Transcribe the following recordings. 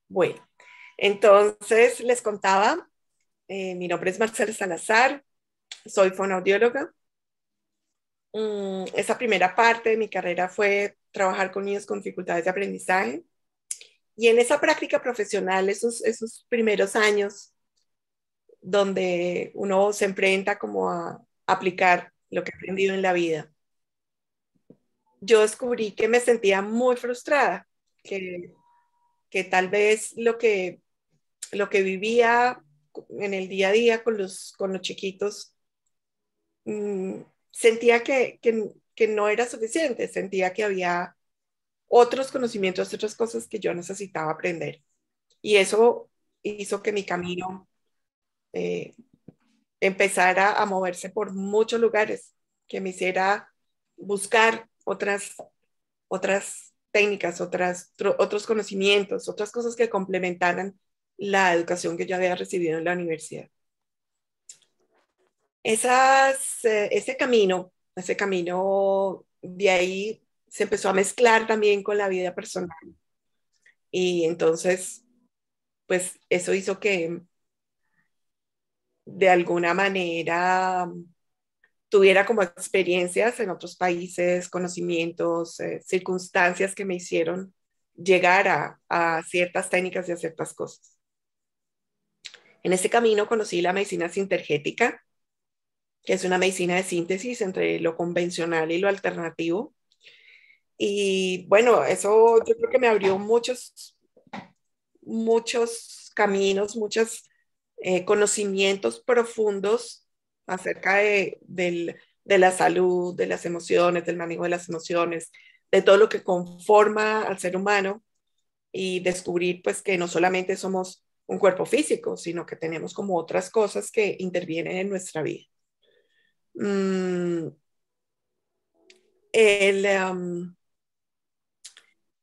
Bueno, entonces les contaba, mi nombre es Marcela Salazar, soy fonoaudióloga. Esa primera parte de mi carrera fue trabajar con niños con dificultades de aprendizaje. Y en esa práctica profesional, esos primeros años donde uno se enfrenta como a aplicar lo que he aprendido en la vida, yo descubrí que me sentía muy frustrada, que, que tal vez lo que vivía en el día a día con los chiquitos, mm, sentía que no era suficiente, sentía que había otros conocimientos, otras cosas que yo necesitaba aprender. Y eso hizo que mi camino eh, empezara a moverse por muchos lugares, que me hiciera buscar otras técnicas, otros conocimientos, otras cosas que complementaran la educación que yo había recibido en la universidad. Ese camino de ahí se empezó a mezclar también con la vida personal. Y entonces, pues eso hizo que de alguna manera tuviera como experiencias en otros países, conocimientos, circunstancias que me hicieron llegar a ciertas técnicas y a ciertas cosas. En ese camino conocí la medicina sintergética, que es una medicina de síntesis entre lo convencional y lo alternativo. Y bueno, eso yo creo que me abrió muchos caminos, muchos conocimientos profundos acerca de la salud, de las emociones, del manejo de las emociones, de todo lo que conforma al ser humano y descubrir pues que no solamente somos un cuerpo físico, sino que tenemos como otras cosas que intervienen en nuestra vida. Mm, el, en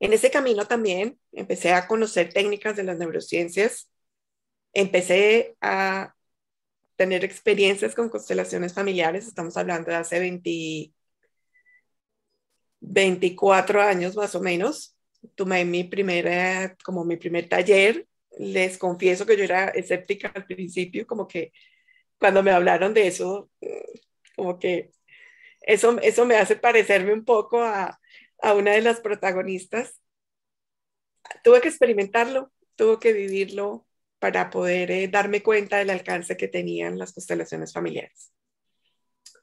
ese camino también empecé a conocer técnicas de las neurociencias, empecé a tener experiencias con constelaciones familiares, estamos hablando de hace 24 años más o menos. Tomé como mi primer taller. Les confieso que yo era escéptica al principio, como que cuando me hablaron de eso, como que eso me hace parecerme un poco a una de las protagonistas. Tuve que experimentarlo, tuve que vivirlo para poder darme cuenta del alcance que tenían las constelaciones familiares.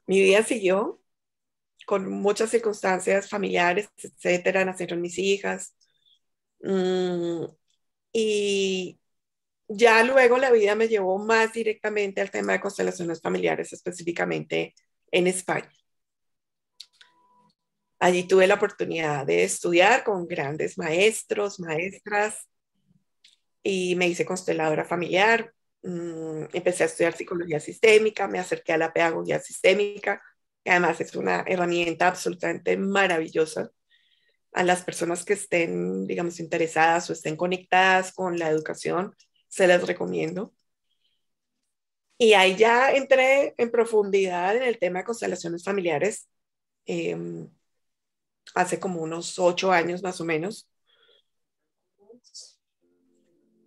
Mi vida siguió con muchas circunstancias familiares, etcétera, nacieron mis hijas. mm, y ya luego la vida me llevó más directamente al tema de constelaciones familiares, específicamente en España. Allí tuve la oportunidad de estudiar con grandes maestros, maestras, y me hice consteladora familiar. Empecé a estudiar psicología sistémica, me acerqué a la pedagogía sistémica, que además es una herramienta absolutamente maravillosa a las personas que estén, digamos, interesadas o estén conectadas con la educación, se les recomiendo. Y ahí ya entré en profundidad en el tema de constelaciones familiares, eh, hace como unos 8 años más o menos.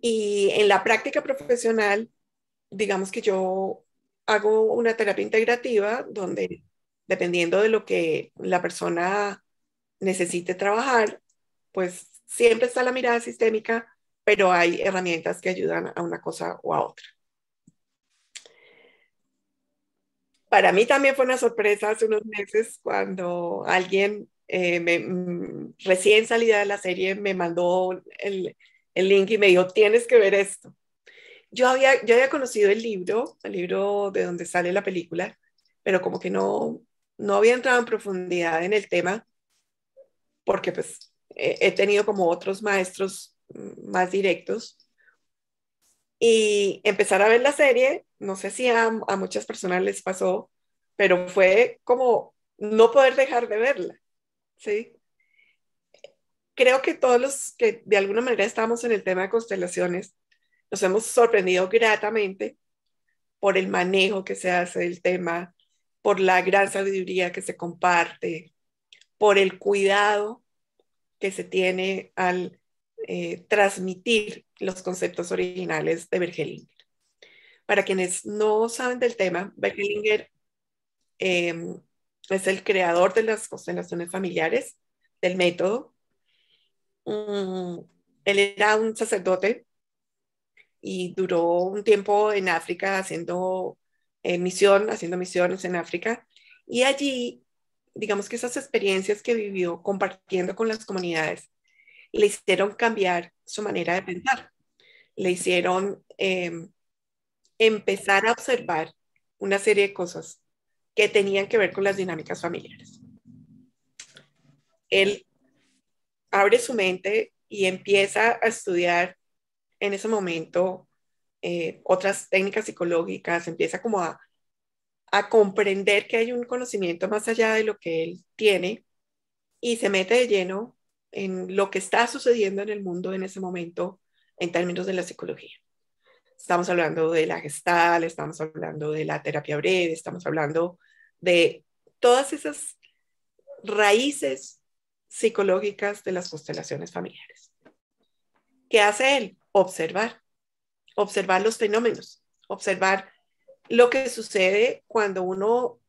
Y en la práctica profesional, digamos que yo hago una terapia integrativa donde, dependiendo de lo que la persona necesite trabajar, pues siempre está la mirada sistémica, pero hay herramientas que ayudan a una cosa o a otra. Para mí también fue una sorpresa hace unos meses cuando alguien recién salida de la serie me mandó el link y me dijo, tienes que ver esto. Yo había conocido el libro de donde sale la película, pero como que no había entrado en profundidad en el tema porque pues he tenido como otros maestros más directos. Y empezar a ver la serie, no sé si a muchas personas les pasó, pero fue como no poder dejar de verla, ¿sí? Creo que todos los que de alguna manera estamos en el tema de constelaciones nos hemos sorprendido gratamente por el manejo que se hace del tema, por la gran sabiduría que se comparte, por el cuidado que se tiene al transmitir los conceptos originales de Bergelinger. Para quienes no saben del tema, Bergelinger es el creador de las constelaciones familiares, del método. Él era un sacerdote y duró un tiempo en África haciendo misiones en África. Y allí, digamos que esas experiencias que vivió compartiendo con las comunidades le hicieron cambiar su manera de pensar. Le hicieron empezar a observar una serie de cosas que tenían que ver con las dinámicas familiares. Él abre su mente y empieza a estudiar en ese momento otras técnicas psicológicas, empieza como a comprender que hay un conocimiento más allá de lo que él tiene y se mete de lleno en lo que está sucediendo en el mundo en ese momento en términos de la psicología. Estamos hablando de la Gestalt, estamos hablando de la terapia breve, estamos hablando de todas esas raíces psicológicas de las constelaciones familiares. ¿Qué hace él? Observar los fenómenos, observar lo que sucede cuando uno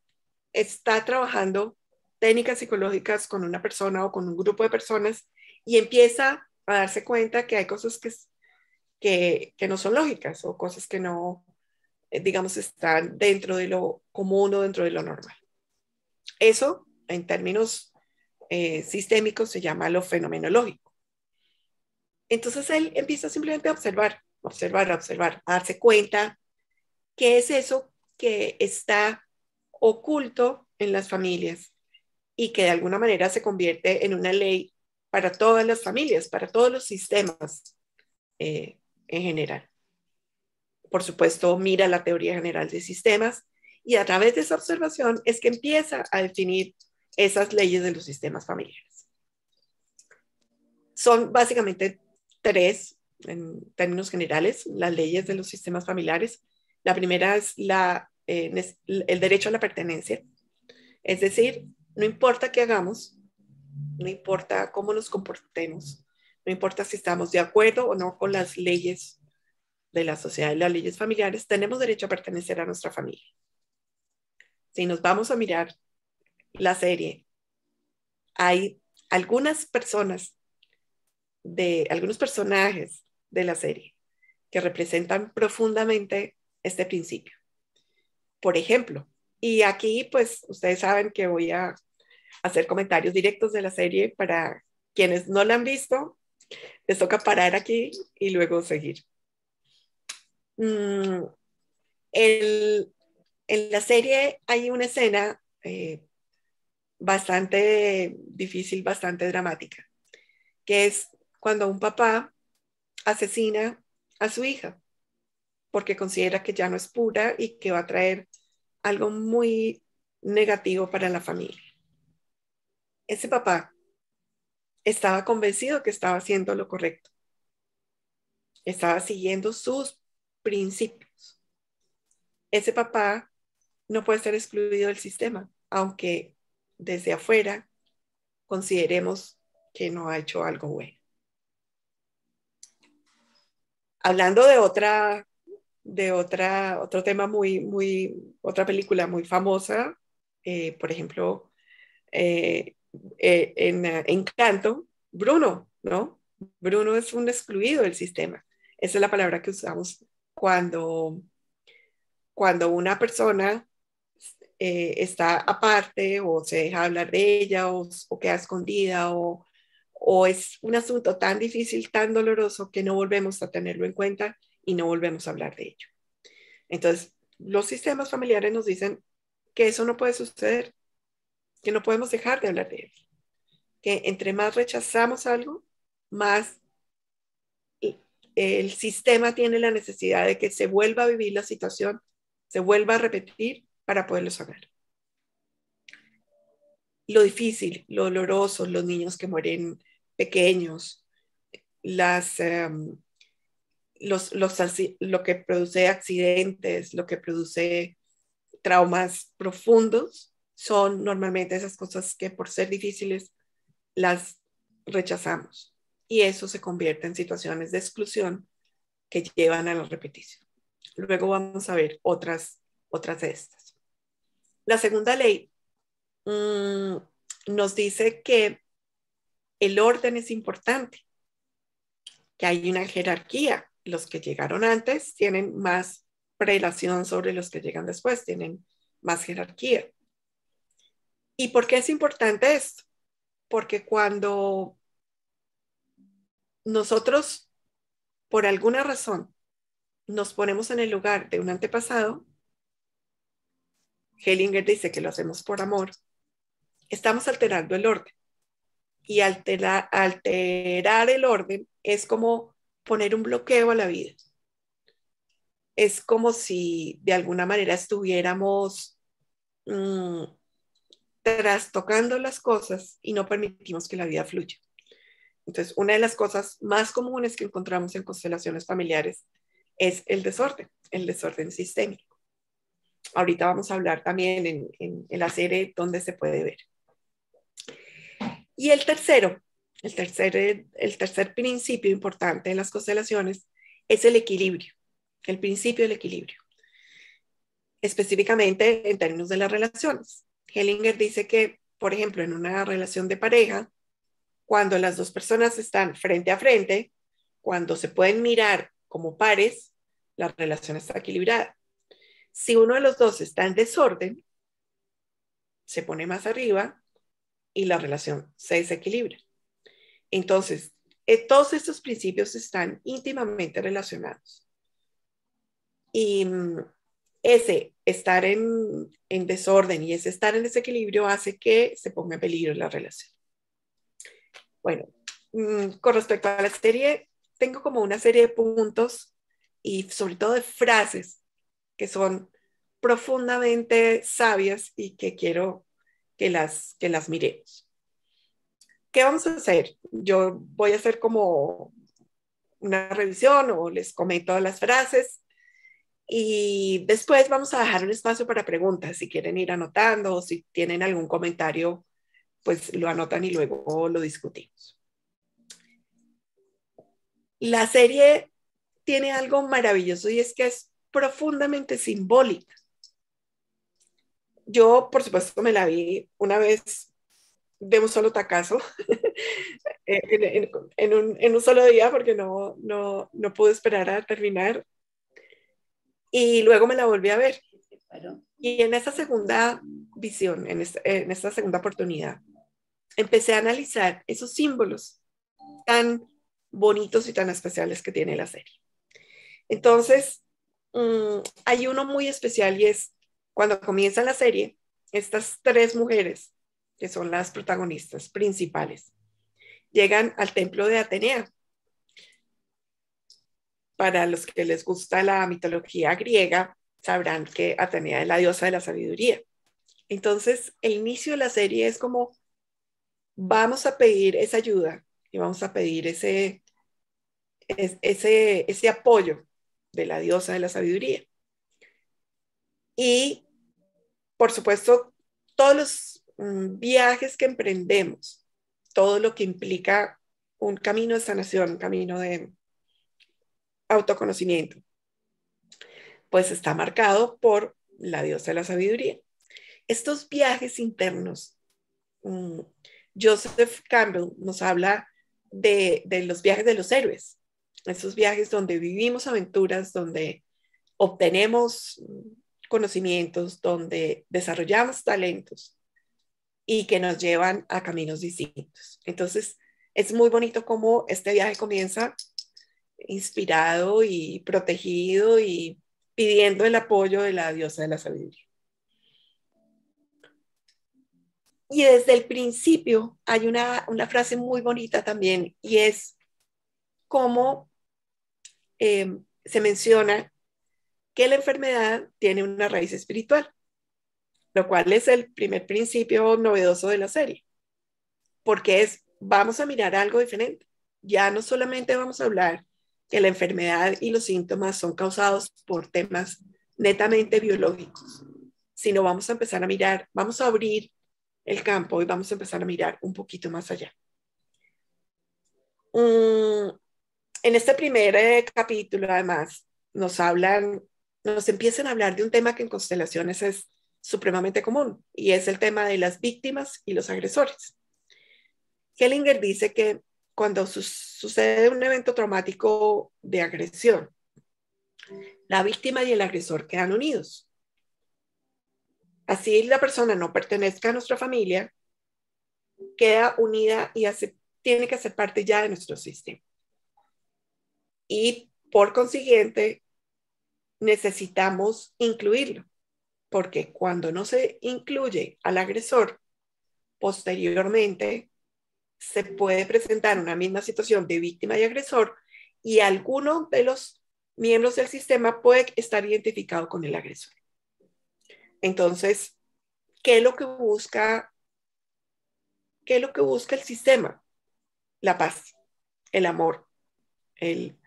está trabajando técnicas psicológicas con una persona o con un grupo de personas y empieza a darse cuenta que hay cosas que no son lógicas o cosas que no, digamos, están dentro de lo común o dentro de lo normal. Eso, en términos sistémicos, se llama lo fenomenológico. Entonces él empieza simplemente a observar, a darse cuenta qué es eso que está oculto en las familias y que de alguna manera se convierte en una ley para todas las familias, para todos los sistemas en general. Por supuesto, mira la teoría general de sistemas y a través de esa observación es que empieza a definir esas leyes de los sistemas familiares. Son básicamente tres, en términos generales, las leyes de los sistemas familiares. La primera es el derecho a la pertenencia. Es decir, no importa qué hagamos, no importa cómo nos comportemos, no importa si estamos de acuerdo o no con las leyes de la sociedad y las leyes familiares, tenemos derecho a pertenecer a nuestra familia. Si nos vamos a mirar la serie, hay algunos personajes de la serie que representan profundamente este principio. Por ejemplo, y aquí pues ustedes saben que voy a hacer comentarios directos de la serie para quienes no la han visto, les toca parar aquí y luego seguir. En la serie hay una escena bastante difícil, bastante dramática, que es cuando un papá asesina a su hija porque considera que ya no es pura y que va a traer algo muy negativo para la familia. Ese papá estaba convencido que estaba haciendo lo correcto. Estaba siguiendo sus principios. Ese papá no puede ser excluido del sistema, aunque desde afuera consideremos que no ha hecho algo bueno. Hablando de otro tema otra película muy famosa, por ejemplo, en Encanto, Bruno, ¿no? Bruno es un excluido del sistema. Esa es la palabra que usamos cuando una persona está aparte o se deja hablar de ella o queda escondida o es un asunto tan difícil, tan doloroso que no volvemos a tenerlo en cuenta y no volvemos a hablar de ello. Entonces, los sistemas familiares nos dicen que eso no puede suceder, que no podemos dejar de hablar de él, que entre más rechazamos algo, más el sistema tiene la necesidad de que se vuelva a vivir la situación, se vuelva a repetir para poderlo saber. Lo difícil, lo doloroso, los niños que mueren pequeños, lo que produce accidentes, lo que produce traumas profundos, son normalmente esas cosas que por ser difíciles las rechazamos y eso se convierte en situaciones de exclusión que llevan a la repetición. Luego vamos a ver otras de estas. La segunda ley nos dice que el orden es importante, que hay una jerarquía. Los que llegaron antes tienen más prelación sobre los que llegan después, tienen más jerarquía. ¿Y por qué es importante esto? Porque cuando nosotros, por alguna razón, nos ponemos en el lugar de un antepasado, Hellinger dice que lo hacemos por amor, estamos alterando el orden. Y alterar el orden es como poner un bloqueo a la vida. Es como si de alguna manera estuviéramos trastocando las cosas y no permitimos que la vida fluya. Entonces, una de las cosas más comunes que encontramos en constelaciones familiares es el desorden sistémico. Ahorita vamos a hablar también en la serie donde se puede ver. Y el tercer principio importante en las constelaciones es el equilibrio, el principio del equilibrio, específicamente en términos de las relaciones. Hellinger dice que, por ejemplo, en una relación de pareja, cuando las dos personas están frente a frente, cuando se pueden mirar como pares, la relación está equilibrada. Si uno de los dos está en desorden, se pone más arriba y la relación se desequilibra. Entonces, todos estos principios están íntimamente relacionados. Y ese estar en desorden y ese estar en desequilibrio hace que se ponga en peligro la relación. Bueno, con respecto a la serie, tengo como una serie de puntos y sobre todo de frases que son profundamente sabias y que quiero que las miremos. ¿Qué vamos a hacer? Yo voy a hacer como una revisión o les comento las frases y después vamos a dejar un espacio para preguntas si quieren ir anotando o si tienen algún comentario, pues lo anotan y luego lo discutimos. La serie tiene algo maravilloso y es que es profundamente simbólica. Yo, por supuesto, me la vi una vez de un solo tacazo en un solo día porque no pude esperar a terminar y luego me la volví a ver. Y en esa segunda visión, en esta segunda oportunidad, empecé a analizar esos símbolos tan bonitos y tan especiales que tiene la serie. Entonces, hay uno muy especial y es cuando comienza la serie, estas tres mujeres, que son las protagonistas principales, llegan al templo de Atenea. Para los que les gusta la mitología griega, sabrán que Atenea es la diosa de la sabiduría. Entonces, el inicio de la serie es como, vamos a pedir esa ayuda y vamos a pedir ese apoyo de la diosa de la sabiduría. Y, por supuesto, todos los viajes que emprendemos, todo lo que implica un camino de sanación, un camino de autoconocimiento, pues está marcado por la diosa de la sabiduría. Estos viajes internos, Joseph Campbell nos habla de los viajes de los héroes, esos viajes donde vivimos aventuras, donde obtenemos conocimientos, donde desarrollamos talentos y que nos llevan a caminos distintos. Entonces, es muy bonito cómo este viaje comienza inspirado y protegido y pidiendo el apoyo de la diosa de la sabiduría. Y desde el principio hay una frase muy bonita también y es cómo se menciona que la enfermedad tiene una raíz espiritual, lo cual es el primer principio novedoso de la serie, porque vamos a mirar algo diferente. Ya no solamente vamos a hablar que la enfermedad y los síntomas son causados por temas netamente biológicos, sino vamos a empezar a mirar, vamos a abrir el campo y vamos a empezar a mirar un poquito más allá. Mm, en este primer capítulo, además, nos empiezan a hablar de un tema que en constelaciones es supremamente común, y es el tema de las víctimas y los agresores. Hellinger dice que cuando sucede un evento traumático de agresión, la víctima y el agresor quedan unidos. Así la persona no pertenezca a nuestra familia, queda unida y tiene que ser parte ya de nuestro sistema. Y por consiguiente, necesitamos incluirlo, porque cuando no se incluye al agresor, posteriormente se puede presentar una misma situación de víctima y agresor, y alguno de los miembros del sistema puede estar identificado con el agresor. Entonces, ¿qué es lo que busca? ¿Qué es lo que busca el sistema? La paz, el amor, el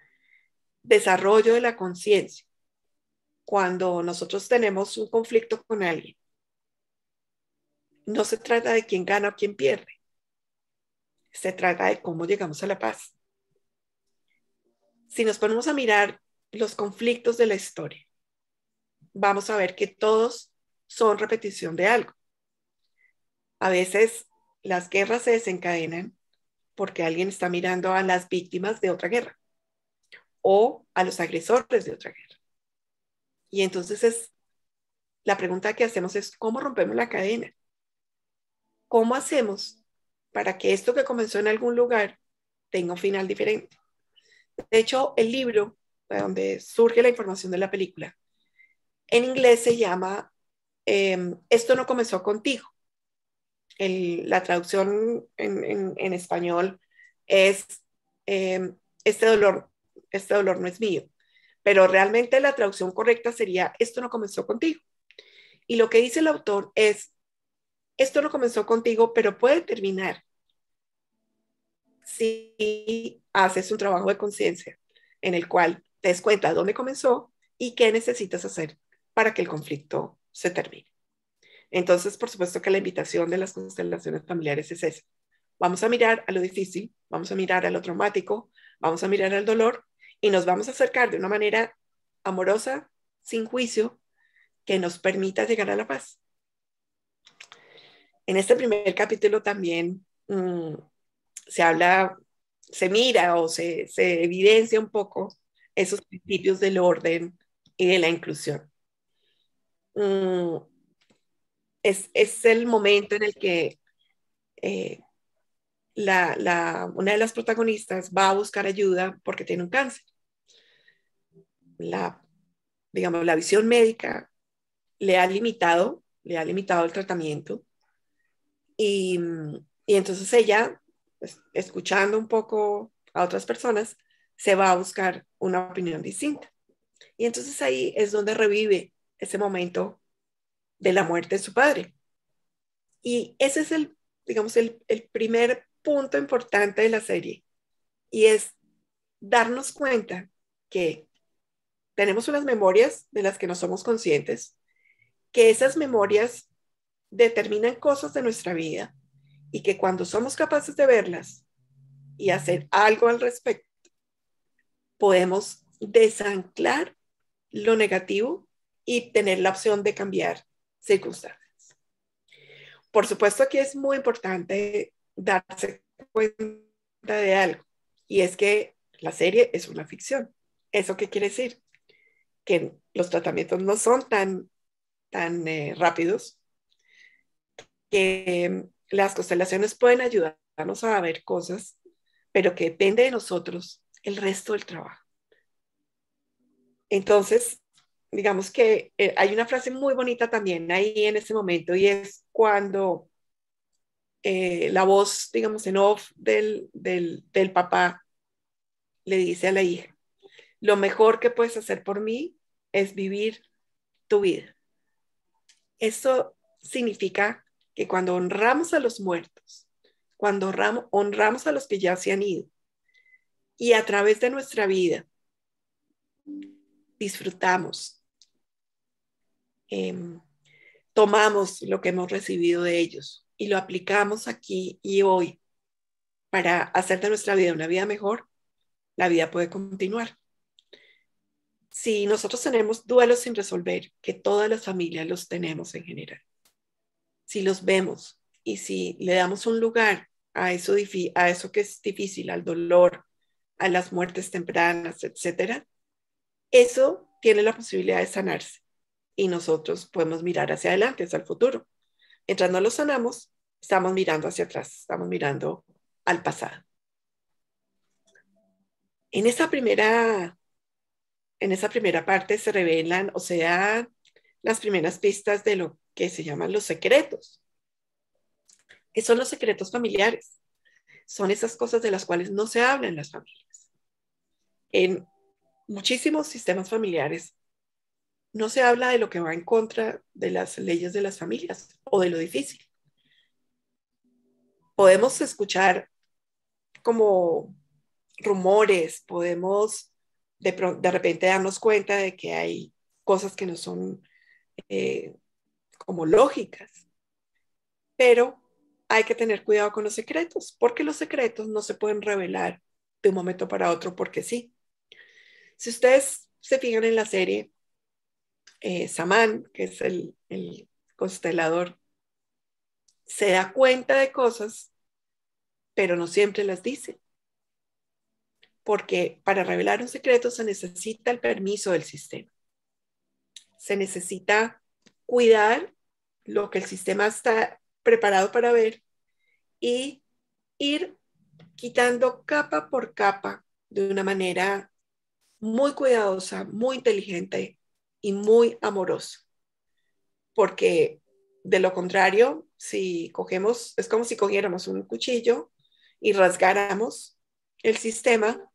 desarrollo de la conciencia. Cuando nosotros tenemos un conflicto con alguien, no se trata de quién gana o quién pierde, se trata de cómo llegamos a la paz. Si nos ponemos a mirar los conflictos de la historia, vamos a ver que todos son repetición de algo. A veces las guerras se desencadenan porque alguien está mirando a las víctimas de otra guerra o a los agresores de otra guerra. Y entonces la pregunta que hacemos es, ¿cómo rompemos la cadena? ¿Cómo hacemos para que esto que comenzó en algún lugar tenga un final diferente? De hecho, el libro de donde surge la información de la película, en inglés se llama Esto no comenzó contigo. La traducción en español es este dolor, este dolor no es mío. Pero realmente la traducción correcta sería Esto no comenzó contigo. Y lo que dice el autor es, esto no comenzó contigo, pero puede terminar si haces un trabajo de conciencia en el cual te des cuenta de dónde comenzó y qué necesitas hacer para que el conflicto se termine. Entonces, por supuesto que la invitación de las constelaciones familiares es esa. Vamos a mirar a lo difícil, vamos a mirar a lo traumático, vamos a mirar al dolor y nos vamos a acercar de una manera amorosa, sin juicio, que nos permita llegar a la paz. En este primer capítulo también se habla, se mira o se evidencia un poco esos principios del orden y de la inclusión. Es el momento en el que una de las protagonistas va a buscar ayuda porque tiene un cáncer. Digamos, la visión médica le ha limitado el tratamiento y, y entonces ella, pues, escuchando un poco a otras personas, se va a buscar una opinión distinta. Y entonces ahí es donde revive ese momento de la muerte de su padre. Y ese es digamos, el primer punto importante de la serie. Y es darnos cuenta que tenemos unas memorias de las que no somos conscientes, que esas memorias determinan cosas de nuestra vida y que cuando somos capaces de verlas y hacer algo al respecto, podemos desanclar lo negativo y tener la opción de cambiar circunstancias. Por supuesto, aquí es muy importante darse cuenta de algo, y es que la serie es una ficción. ¿Eso qué quiere decir? Que los tratamientos no son tan rápidos, que las constelaciones pueden ayudarnos a ver cosas, pero que depende de nosotros el resto del trabajo. Entonces, digamos que hay una frase muy bonita también ahí en ese momento, y es cuando la voz, digamos, en off del papá le dice a la hija, lo mejor que puedes hacer por mí es vivir tu vida. Eso significa que cuando honramos a los muertos, cuando honramos a los que ya se han ido, y a través de nuestra vida disfrutamos, eh, tomamos lo que hemos recibido de ellos y lo aplicamos aquí y hoy para hacer de nuestra vida una vida mejor, la vida puede continuar. Si nosotros tenemos duelos sin resolver, que todas las familias los tenemos en general, si los vemos y si le damos un lugar a eso que es difícil, al dolor, a las muertes tempranas, etcétera, eso tiene la posibilidad de sanarse y nosotros podemos mirar hacia adelante, hacia el futuro. Mientras no lo sanamos, estamos mirando hacia atrás, estamos mirando al pasado. En esa primera parte se revelan, o sea, las primeras pistas de lo que se llaman los secretos. ¿Qué son los secretos familiares? Son esas cosas de las cuales no se habla en las familias. En muchísimos sistemas familiares no se habla de lo que va en contra de las leyes de las familias o de lo difícil. Podemos escuchar como rumores, podemos de repente darnos cuenta de que hay cosas que no son como lógicas, pero hay que tener cuidado con los secretos, porque los secretos no se pueden revelar de un momento para otro porque sí. Si ustedes se fijan en la serie, Samán, que es el constelador, se da cuenta de cosas, pero no siempre las dice. Porque para revelar un secreto se necesita el permiso del sistema. Se necesita cuidar lo que el sistema está preparado para ver y ir quitando capa por capa de una manera muy cuidadosa, muy inteligente y muy amorosa. Porque de lo contrario, si cogemos, es como si cogiéramos un cuchillo y rasgáramos el sistema,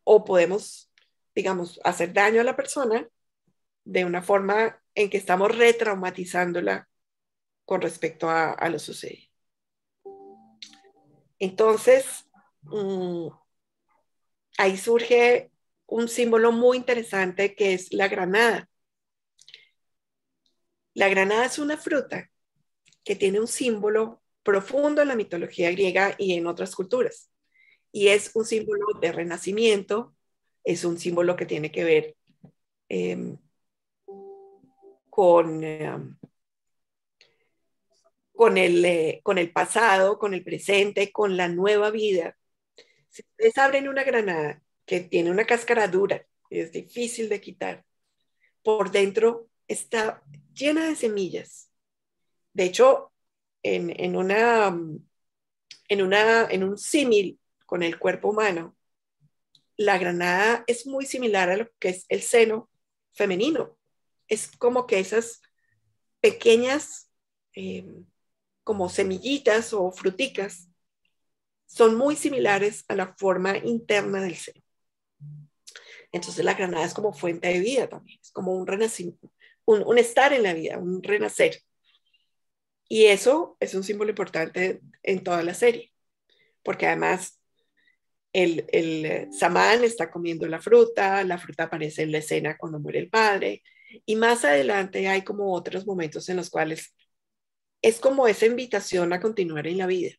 o podemos, digamos, hacer daño a la persona de una forma en que estamos retraumatizándola con respecto a lo sucedido. Entonces, ahí surge un símbolo muy interesante que es la granada. La granada es una fruta que tiene un símbolo profundo en la mitología griega y en otras culturas. Y es un símbolo de renacimiento, es un símbolo que tiene que ver con el pasado, con el presente, con la nueva vida. Si ustedes abren una granada que tiene una cáscara dura, es difícil de quitar, por dentro está llena de semillas. De hecho, en un símil con el cuerpo humano, la granada es muy similar a lo que es el seno femenino. Es como que esas pequeñas como semillitas o fruticas son muy similares a la forma interna del seno. Entonces la granada es como fuente de vida también, es como un renacimiento, un estar en la vida, un renacer. Y eso es un símbolo importante en toda la serie, porque además el samán está comiendo la fruta aparece en la escena cuando muere el padre, y más adelante hay como otros momentos en los cuales es como esa invitación a continuar en la vida,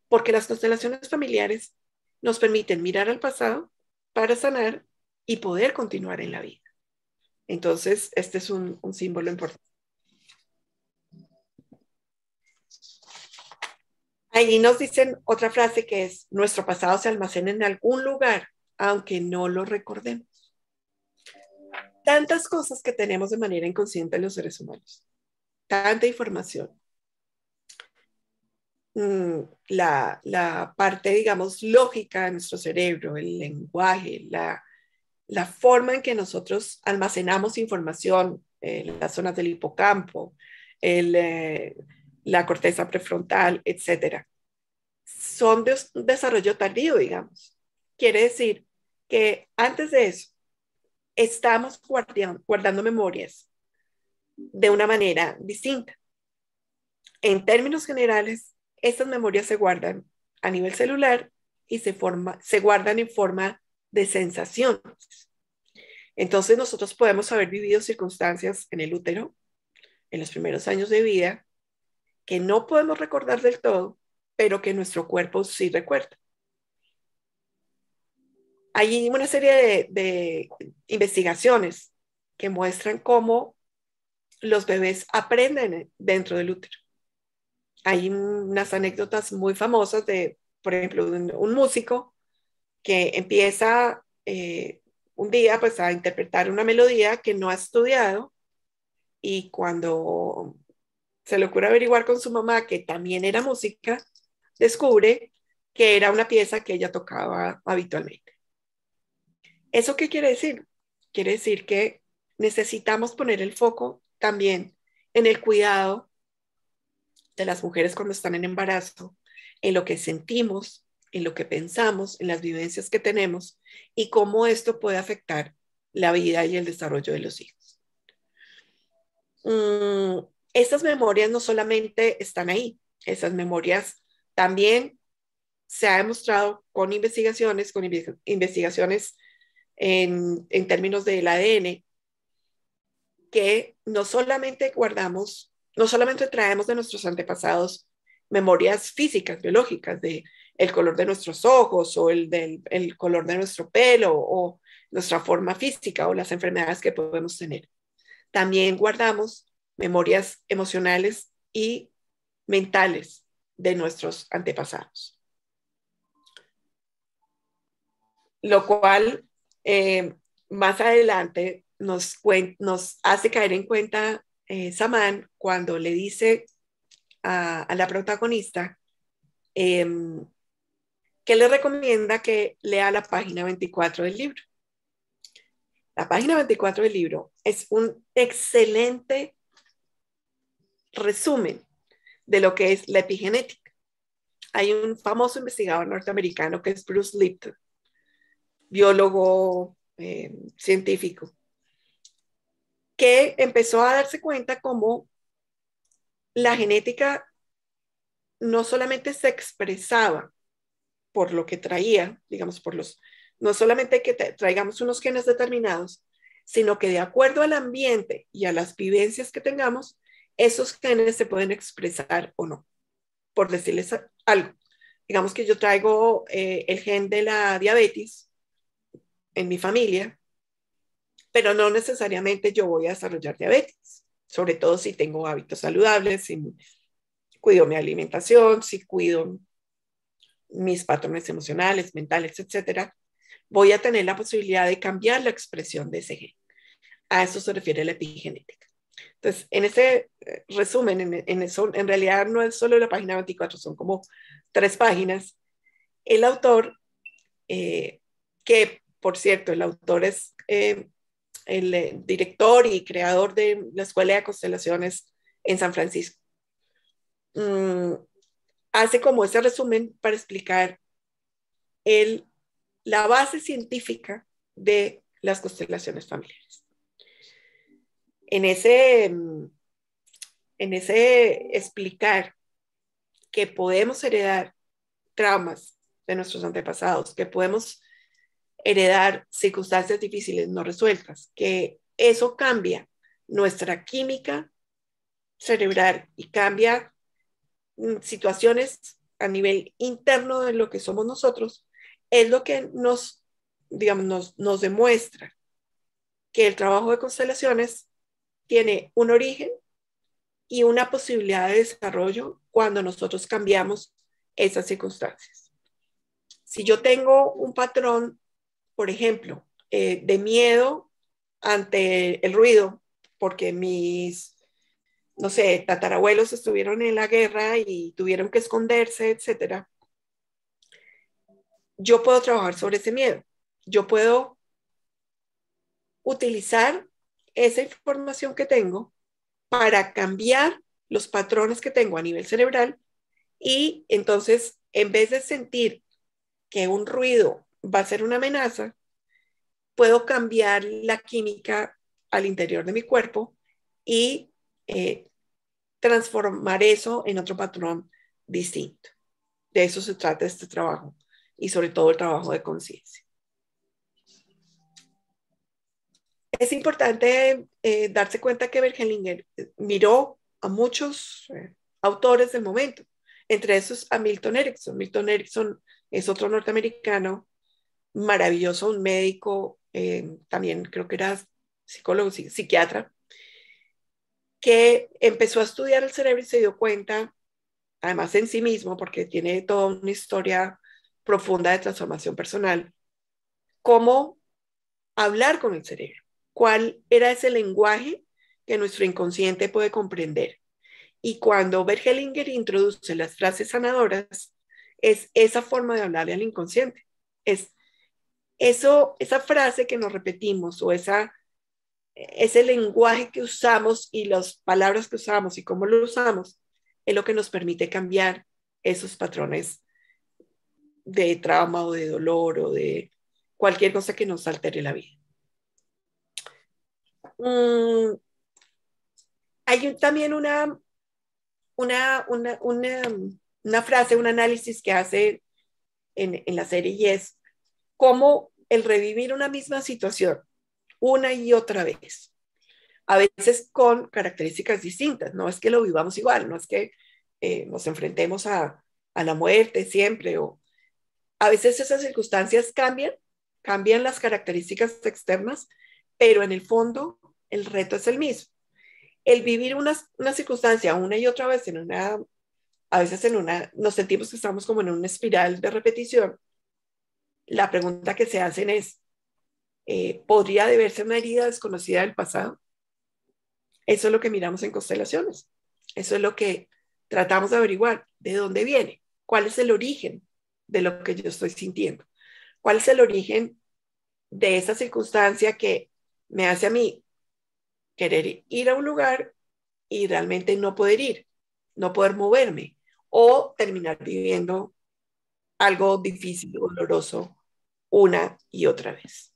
porque las constelaciones familiares nos permiten mirar al pasado para sanar y poder continuar en la vida. Entonces, este es un símbolo importante. Ahí nos dicen otra frase que es, nuestro pasado se almacena en algún lugar, aunque no lo recordemos. Tantas cosas que tenemos de manera inconsciente los seres humanos, tanta información. La parte, digamos, lógica de nuestro cerebro, el lenguaje, la forma en que nosotros almacenamos información, las zonas del hipocampo, la corteza prefrontal, etcétera, son de un desarrollo tardío, digamos. Quiere decir que antes de eso, estamos guardando memorias de una manera distinta. En términos generales, estas memorias se guardan a nivel celular y se guardan en forma de sensaciones. Entonces nosotros podemos haber vivido circunstancias en el útero, en los primeros años de vida, que no podemos recordar del todo, pero que nuestro cuerpo sí recuerda. Hay una serie de investigaciones que muestran cómo los bebés aprenden dentro del útero. Hay unas anécdotas muy famosas de, por ejemplo, un músico que empieza un día pues a interpretar una melodía que no ha estudiado, y cuando se le ocurre averiguar con su mamá, que también era música, descubre que era una pieza que ella tocaba habitualmente. ¿Eso qué quiere decir? Quiere decir que necesitamos poner el foco también en el cuidado de las mujeres cuando están en embarazo, en lo que sentimos, en lo que pensamos, en las vivencias que tenemos y cómo esto puede afectar la vida y el desarrollo de los hijos. Estas memorias no solamente están ahí, esas memorias también se ha demostrado con investigaciones en términos del ADN, que no solamente guardamos, no solamente traemos de nuestros antepasados memorias físicas, biológicas, de el color de nuestros ojos o el color de nuestro pelo o nuestra forma física o las enfermedades que podemos tener. También guardamos memorias emocionales y mentales de nuestros antepasados. Lo cual más adelante nos hace caer en cuenta Samán cuando le dice a la protagonista que le recomienda que lea la página 24 del libro. La página 24 del libro es un excelente resumen de lo que es la epigenética. Hay un famoso investigador norteamericano que es Bruce Lipton, biólogo científico, que empezó a darse cuenta cómo la genética no solamente se expresaba por lo que traía, digamos, no solamente que traigamos unos genes determinados, sino que de acuerdo al ambiente y a las vivencias que tengamos, esos genes se pueden expresar o no. Por decirles algo, digamos que yo traigo el gen de la diabetes en mi familia, pero no necesariamente yo voy a desarrollar diabetes, sobre todo si tengo hábitos saludables, si cuido mi alimentación, si cuido mis patrones emocionales, mentales, etcétera, voy a tener la posibilidad de cambiar la expresión de ese gen. A eso se refiere la epigenética. Entonces, en ese resumen, en eso, en realidad no es solo la página 24, son como 3 páginas. El autor, que por cierto, el autor es el director y creador de la Escuela de Constelaciones en San Francisco, hace como ese resumen para explicar la base científica de las constelaciones familiares. En ese explicar que podemos heredar traumas de nuestros antepasados, que podemos heredar circunstancias difíciles no resueltas, que eso cambia nuestra química cerebral y cambia situaciones a nivel interno de lo que somos nosotros, es lo que digamos, nos demuestra que el trabajo de constelaciones tiene un origen y una posibilidad de desarrollo cuando nosotros cambiamos esas circunstancias. Si yo tengo un patrón, por ejemplo, de miedo ante el ruido, porque mis, no sé, tatarabuelos estuvieron en la guerra y tuvieron que esconderse, etcétera, yo puedo trabajar sobre ese miedo. Yo puedo utilizar esa información que tengo para cambiar los patrones que tengo a nivel cerebral, y entonces, en vez de sentir que un ruido va a ser una amenaza, puedo cambiar la química al interior de mi cuerpo y transformar eso en otro patrón distinto. De eso se trata este trabajo, y sobre todo el trabajo de conciencia. Es importante darse cuenta que Berkelinger miró a muchos autores del momento. Entre esos a Milton Erickson. Milton Erickson es otro norteamericano maravilloso, un médico, también creo que era psicólogo, psiquiatra, que empezó a estudiar el cerebro y se dio cuenta, además en sí mismo, porque tiene toda una historia profunda de transformación personal, cómo hablar con el cerebro, cuál era ese lenguaje que nuestro inconsciente puede comprender. Y cuando Bert Hellinger introduce las frases sanadoras, es esa forma de hablarle al inconsciente. Es eso, esa frase que nos repetimos o ese lenguaje que usamos y las palabras que usamos y cómo lo usamos es lo que nos permite cambiar esos patrones de trauma o de dolor o de cualquier cosa que nos altere la vida. Hay también una frase, un análisis que hace en la serie y es cómo el revivir una misma situación una y otra vez, a veces con características distintas, no es que lo vivamos igual, no es que nos enfrentemos a la muerte siempre, o a veces esas circunstancias cambian las características externas, pero en el fondo el reto es el mismo. El vivir una circunstancia una y otra vez a veces nos sentimos que estamos como en una espiral de repetición. La pregunta que se hacen es, ¿podría deberse a una herida desconocida del pasado? Eso es lo que miramos en constelaciones. Eso es lo que tratamos de averiguar. ¿De dónde viene? ¿Cuál es el origen de lo que yo estoy sintiendo? ¿Cuál es el origen de esa circunstancia que me hace a mí querer ir a un lugar y realmente no poder ir, no poder moverme o terminar viviendo algo difícil, doloroso, una y otra vez?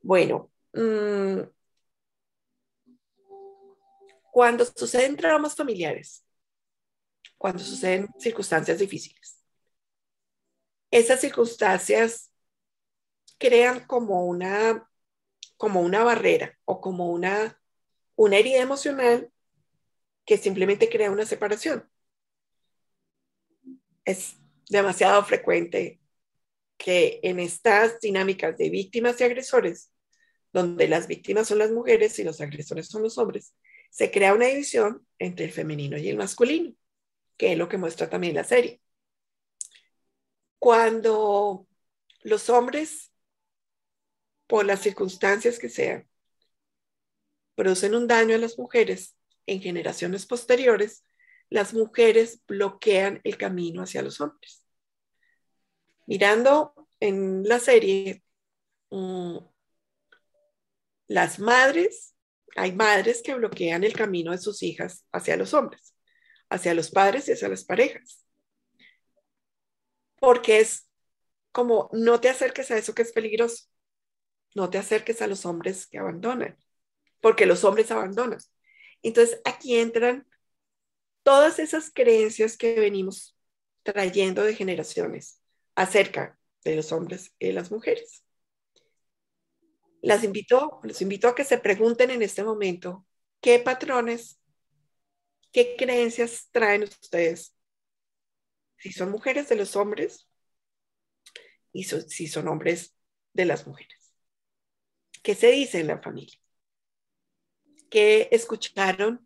Bueno, cuando suceden traumas familiares, cuando suceden circunstancias difíciles, esas circunstancias crean como una barrera o como una herida emocional que simplemente crea una separación. Es demasiado frecuente que en estas dinámicas de víctimas y agresores, donde las víctimas son las mujeres y los agresores son los hombres, se crea una división entre el femenino y el masculino, que es lo que muestra también la serie. Cuando los hombres, por las circunstancias que sean, producen un daño a las mujeres en generaciones posteriores, las mujeres bloquean el camino hacia los hombres. Mirando en la serie, las madres, hay madres que bloquean el camino de sus hijas hacia los hombres, hacia los padres y hacia las parejas, porque es como no te acerques a eso que es peligroso, no te acerques a los hombres que abandonan, porque los hombres abandonan. Entonces aquí entran todas esas creencias que venimos trayendo de generaciones acerca de los hombres y de las mujeres. Los invito a que se pregunten en este momento qué patrones, qué creencias traen ustedes, si son mujeres de los hombres y si son hombres de las mujeres. ¿Qué se dice en la familia? ¿Qué escucharon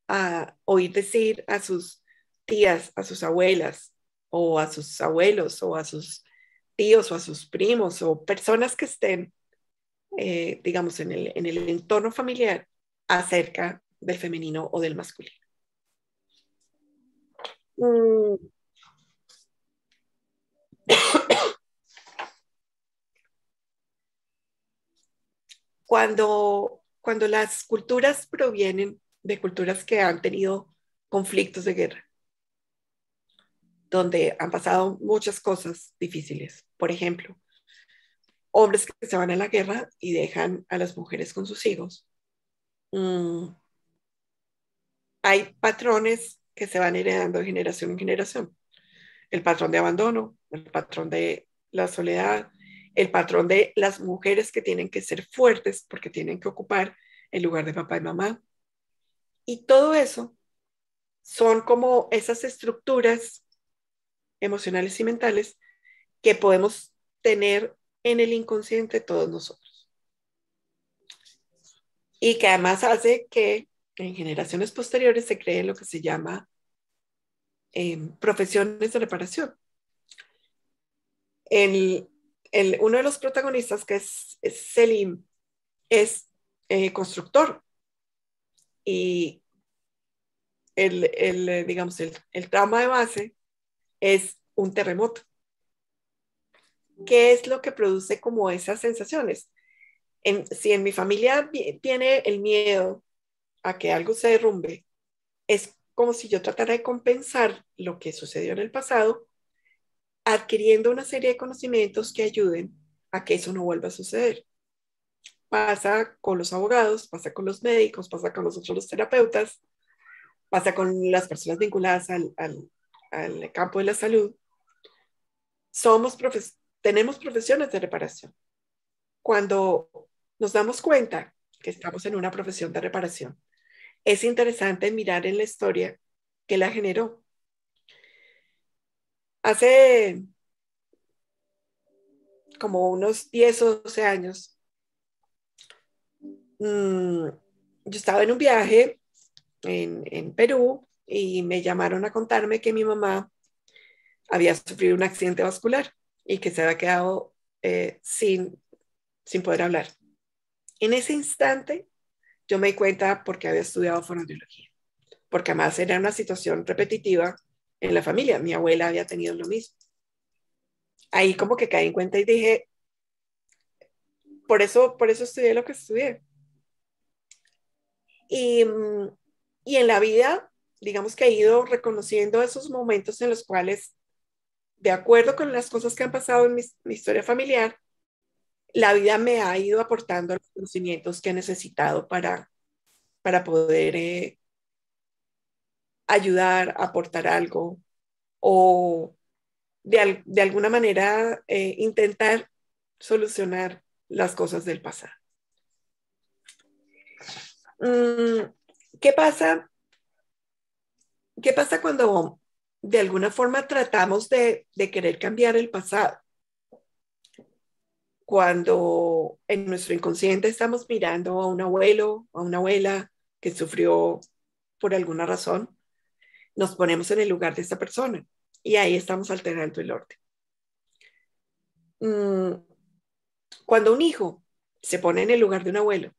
a oír decir a sus tías, a sus abuelas, o a sus abuelos, o a sus tíos, o a sus primos, o personas que estén, digamos, en el entorno familiar acerca del femenino o del masculino? Cuando las culturas provienen de culturas que han tenido conflictos de guerra, donde han pasado muchas cosas difíciles. Por ejemplo, hombres que se van a la guerra y dejan a las mujeres con sus hijos. Hay patrones que se van heredando de generación en generación. El patrón de abandono, el patrón de la soledad, el patrón de las mujeres que tienen que ser fuertes porque tienen que ocupar el lugar de papá y mamá. Y todo eso son como esas estructuras emocionales y mentales que podemos tener en el inconsciente todos nosotros. Y que además hace que en generaciones posteriores se cree lo que se llama profesiones de reparación. Uno de los protagonistas, que es Selim, es constructor. Y digamos, el trauma de base es un terremoto. ¿Qué es lo que produce como esas sensaciones? Si en mi familia tiene el miedo a que algo se derrumbe, es como si yo tratara de compensar lo que sucedió en el pasado, adquiriendo una serie de conocimientos que ayuden a que eso no vuelva a suceder. Pasa con los abogados, pasa con los médicos, pasa con nosotros los terapeutas, pasa con las personas vinculadas al campo de la salud. Tenemos profesiones de reparación. Cuando nos damos cuenta que estamos en una profesión de reparación, es interesante mirar en la historia que la generó. Hace como unos 10 o 12 años, yo estaba en un viaje en Perú y me llamaron a contarme que mi mamá había sufrido un accidente vascular y que se había quedado sin poder hablar. En ese instante yo me di cuenta porque había estudiado fonoaudiología, porque además era una situación repetitiva en la familia. Mi abuela había tenido lo mismo. Ahí como que caí en cuenta y dije, por eso estudié lo que estudié. Y, y en la vida, digamos que he ido reconociendo esos momentos en los cuales, de acuerdo con las cosas que han pasado en mi historia familiar, la vida me ha ido aportando los conocimientos que he necesitado para poder ayudar, aportar algo o de alguna manera intentar solucionar las cosas del pasado. ¿Qué pasa? ¿Qué pasa cuando de alguna forma tratamos de querer cambiar el pasado? Cuando en nuestro inconsciente estamos mirando a un abuelo, a una abuela que sufrió por alguna razón, nos ponemos en el lugar de esa persona y ahí estamos alterando el orden. Cuando un hijo se pone en el lugar de un abuelo,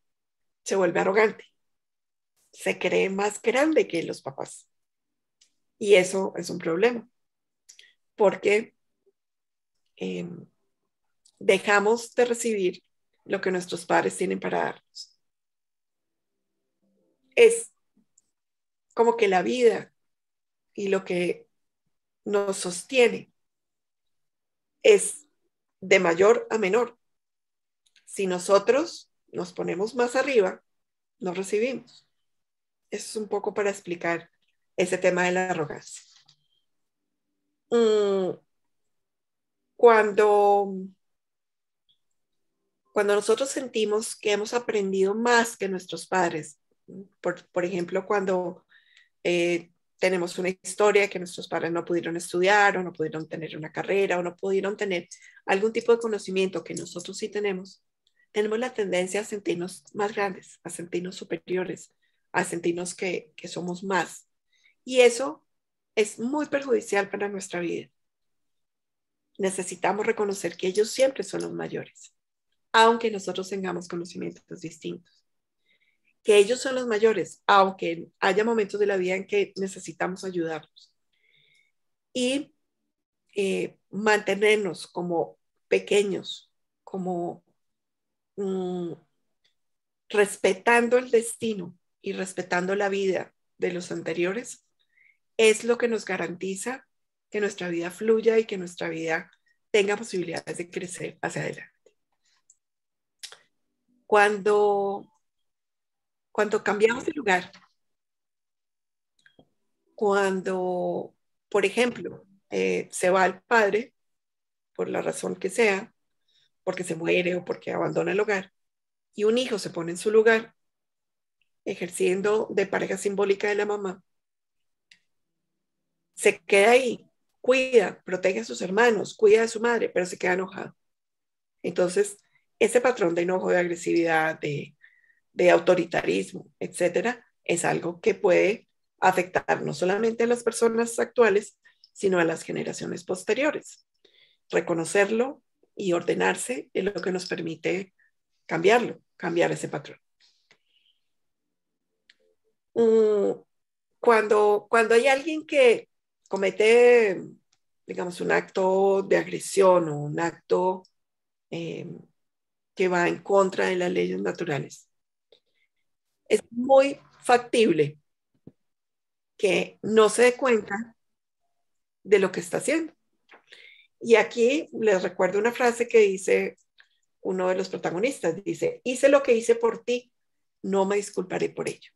se vuelve arrogante, se cree más grande que los papás. Y eso es un problema, porque dejamos de recibir lo que nuestros padres tienen para darnos. Es como que la vida y lo que nos sostiene es de mayor a menor. Si nosotros nos ponemos más arriba, no recibimos. Eso es un poco para explicar ese tema de la arrogancia. Cuando nosotros sentimos que hemos aprendido más que nuestros padres, por ejemplo, cuando tenemos una historia que nuestros padres no pudieron estudiar o no pudieron tener una carrera o no pudieron tener algún tipo de conocimiento que nosotros sí tenemos la tendencia a sentirnos más grandes, a sentirnos superiores, a sentirnos que somos más. Y eso es muy perjudicial para nuestra vida. Necesitamos reconocer que ellos siempre son los mayores, aunque nosotros tengamos conocimientos distintos. Que ellos son los mayores, aunque haya momentos de la vida en que necesitamos ayudarlos. Y mantenernos como pequeños, como respetando el destino y respetando la vida de los anteriores, es lo que nos garantiza que nuestra vida fluya y que nuestra vida tenga posibilidades de crecer hacia adelante. Cuando cambiamos de lugar, cuando, por ejemplo, se va el padre, por la razón que sea, porque se muere o porque abandona el hogar, y un hijo se pone en su lugar, ejerciendo de pareja simbólica de la mamá, se queda ahí, cuida, protege a sus hermanos, cuida de su madre, pero se queda enojado. Entonces, ese patrón de enojo, de agresividad, de autoritarismo, etcétera, es algo que puede afectar no solamente a las personas actuales, sino a las generaciones posteriores. Reconocerlo y ordenarse es lo que nos permite cambiarlo, cambiar ese patrón. Cuando hay alguien que comete, digamos, un acto de agresión o un acto eh, que va en contra de las leyes naturales, es muy factible que no se dé cuenta de lo que está haciendo. Y aquí les recuerdo una frase que dice uno de los protagonistas, dice, hice lo que hice por ti, no me disculparé por ello,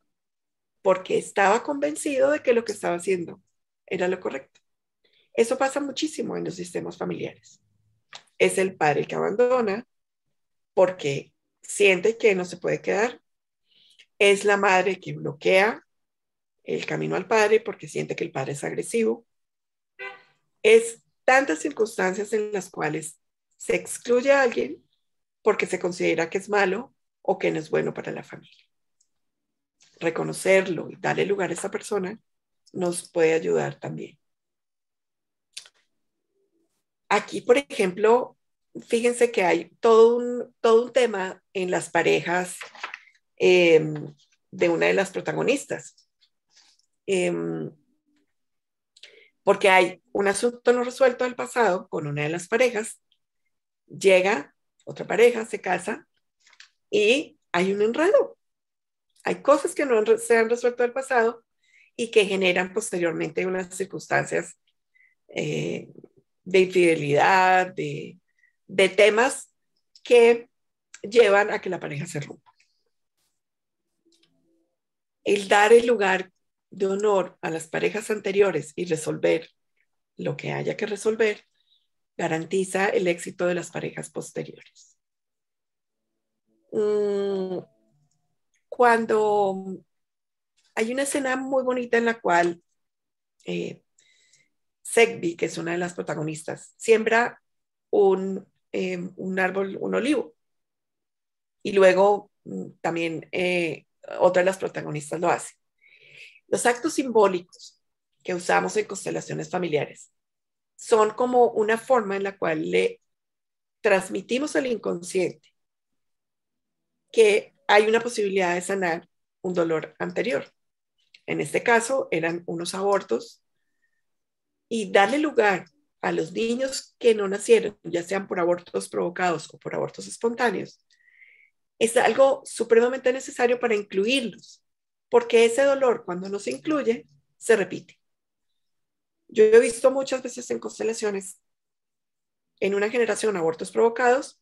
porque estaba convencido de que lo que estaba haciendo era lo correcto. Eso pasa muchísimo en los sistemas familiares. Es el padre el que abandona porque siente que no se puede quedar. Es la madre que bloquea el camino al padre porque siente que el padre es agresivo. Es tantas circunstancias en las cuales se excluye a alguien porque se considera que es malo o que no es bueno para la familia. Reconocerlo y darle lugar a esa persona nos puede ayudar también. Aquí, por ejemplo, fíjense que hay todo un tema en las parejas de una de las protagonistas. Eh, porque hay un asunto no resuelto del pasado con una de las parejas, llega otra pareja, se casa y hay un enredo. Hay cosas que no se han resuelto del pasado y que generan posteriormente unas circunstancias eh, de infidelidad, de temas que llevan a que la pareja se rompa. El dar el lugar de honor a las parejas anteriores y resolver lo que haya que resolver garantiza el éxito de las parejas posteriores. Cuando hay una escena muy bonita en la cual Segbi, que es una de las protagonistas, siembra un árbol, un olivo, y luego también otra de las protagonistas lo hace. Los actos simbólicos que usamos en constelaciones familiares son como una forma en la cual le transmitimos al inconsciente que hay una posibilidad de sanar un dolor anterior. En este caso eran unos abortos y darle lugar a los niños que no nacieron, ya sean por abortos provocados o por abortos espontáneos, es algo supremamente necesario para incluirlos, porque ese dolor cuando no se incluye, se repite. Yo he visto muchas veces en constelaciones, en una generación abortos provocados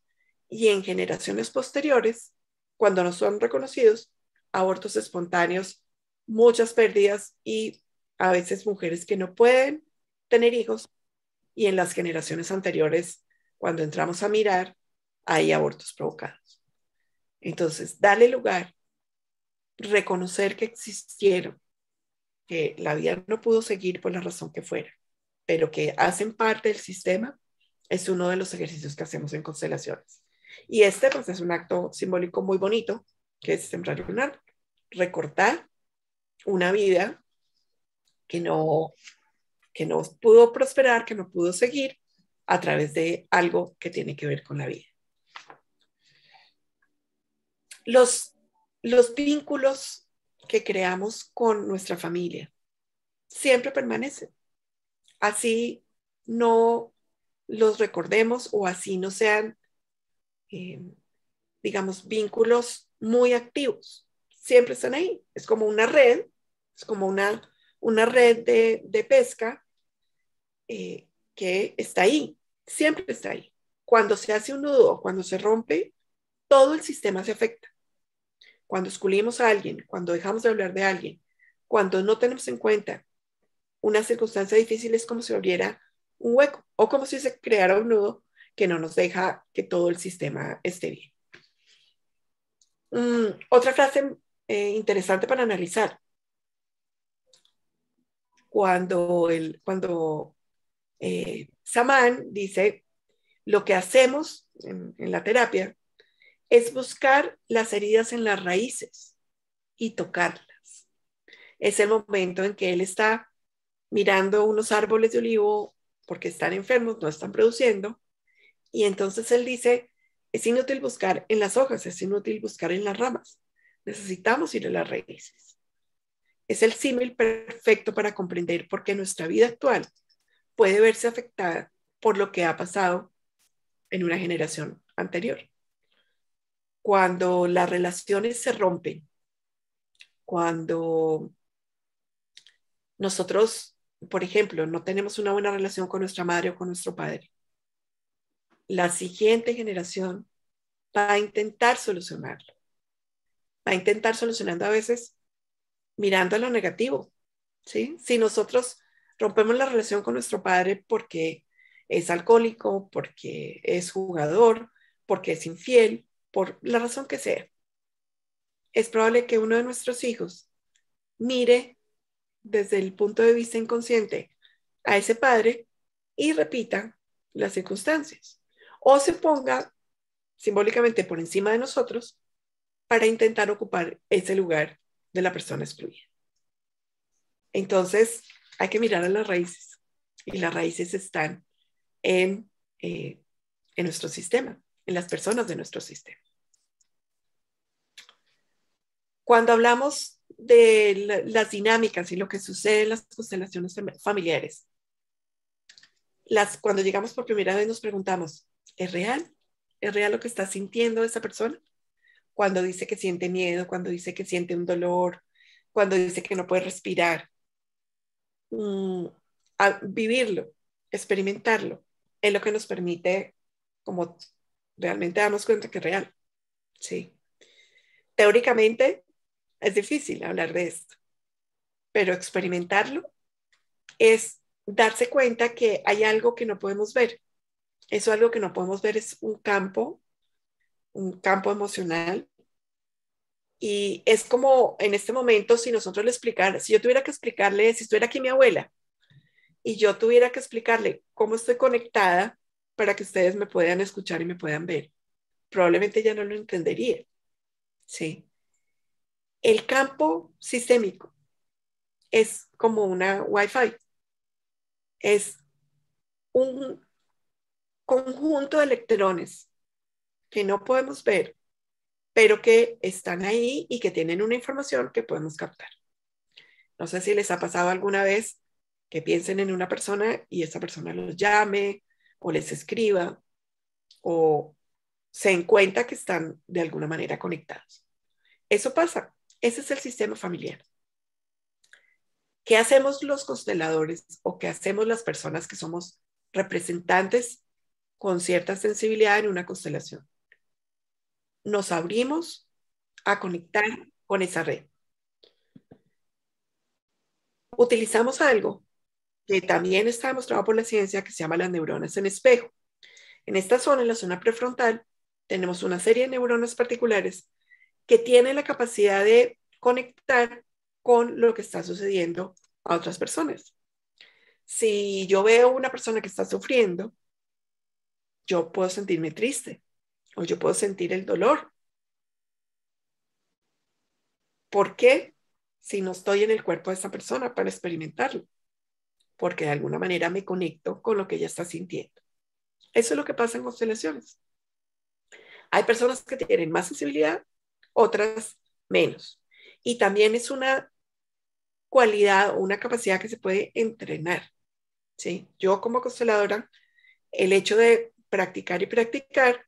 y en generaciones posteriores, cuando no son reconocidos, abortos espontáneos, muchas pérdidas y a veces mujeres que no pueden tener hijos y en las generaciones anteriores, cuando entramos a mirar, hay abortos provocados. Entonces, darle lugar, reconocer que existieron, que la vida no pudo seguir por la razón que fuera, pero que hacen parte del sistema, es uno de los ejercicios que hacemos en constelaciones. Y este, pues, es un acto simbólico muy bonito, que es sembrar un árbol, recortar una vida que que no pudo prosperar, que no pudo seguir a través de algo que tiene que ver con la vida. Los, los vínculos que creamos con nuestra familia siempre permanecen. Así no los recordemos o así no sean, eh, digamos, vínculos muy activos. Siempre están ahí. Es como una red, es como una red de pesca que está ahí, siempre está ahí. Cuando se hace un nudo, cuando se rompe, todo el sistema se afecta. Cuando excluimos a alguien, cuando dejamos de hablar de alguien, cuando no tenemos en cuenta una circunstancia difícil, es como si abriera un hueco o como si se creara un nudo que no nos deja que todo el sistema esté bien. Otra frase interesante para analizar. cuando Saman dice, lo que hacemos en la terapia es buscar las heridas en las raíces y tocarlas. Es el momento en que él está mirando unos árboles de olivo porque están enfermos, no están produciendo, y entonces él dice, es inútil buscar en las hojas, es inútil buscar en las ramas, necesitamos ir a las raíces. Es el símil perfecto para comprender por qué nuestra vida actual puede verse afectada por lo que ha pasado en una generación anterior. Cuando las relaciones se rompen, cuando nosotros, por ejemplo, no tenemos una buena relación con nuestra madre o con nuestro padre, la siguiente generación va a intentar solucionarlo. Va a intentar solucionando a veces mirando a lo negativo, ¿sí? Si nosotros rompemos la relación con nuestro padre porque es alcohólico, porque es jugador, porque es infiel, por la razón que sea, es probable que uno de nuestros hijos mire desde el punto de vista inconsciente a ese padre y repita las circunstancias o se ponga simbólicamente por encima de nosotros para intentar ocupar ese lugar de la persona excluida. Entonces, hay que mirar a las raíces y las raíces están en, eh, en nuestro sistema, en las personas de nuestro sistema. Cuando hablamos de las dinámicas y lo que sucede en las constelaciones familiares, cuando llegamos por primera vez nos preguntamos, ¿es real? ¿Es real lo que está sintiendo esa persona? Cuando dice que siente miedo, cuando dice que siente un dolor, cuando dice que no puede respirar. A vivirlo, experimentarlo, es lo que nos permite como realmente darnos cuenta que es real. Sí. Teóricamente es difícil hablar de esto, pero experimentarlo es darse cuenta que hay algo que no podemos ver. Eso algo que no podemos ver es un campo emocional. Y es como en este momento, si nosotros le explicara, si yo tuviera que explicarle, si estuviera aquí mi abuela, y yo tuviera que explicarle cómo estoy conectada para que ustedes me puedan escuchar y me puedan ver, probablemente ya no lo entendería. Sí. El campo sistémico es como una Wi-Fi. Es un conjunto de electrones que no podemos ver, pero que están ahí y que tienen una información que podemos captar. No sé si les ha pasado alguna vez que piensen en una persona y esa persona los llame o les escriba o se den cuenta que están de alguna manera conectados. Eso pasa. Ese es el sistema familiar. ¿Qué hacemos los consteladores o qué hacemos las personas que somos representantes con cierta sensibilidad en una constelación? Nos abrimos a conectar con esa red. Utilizamos algo que también está demostrado por la ciencia que se llama las neuronas en espejo. En esta zona, en la zona prefrontal, tenemos una serie de neuronas particulares que tienen la capacidad de conectar con lo que está sucediendo a otras personas. Si yo veo una persona que está sufriendo, yo puedo sentirme triste o yo puedo sentir el dolor. ¿Por qué? Si no estoy en el cuerpo de esa persona para experimentarlo, porque de alguna manera me conecto con lo que ella está sintiendo. Eso es lo que pasa en constelaciones. Hay personas que tienen más sensibilidad, otras menos. Y también es una cualidad o una capacidad que se puede entrenar. ¿Sí? Yo como consteladora, el hecho de practicar y practicar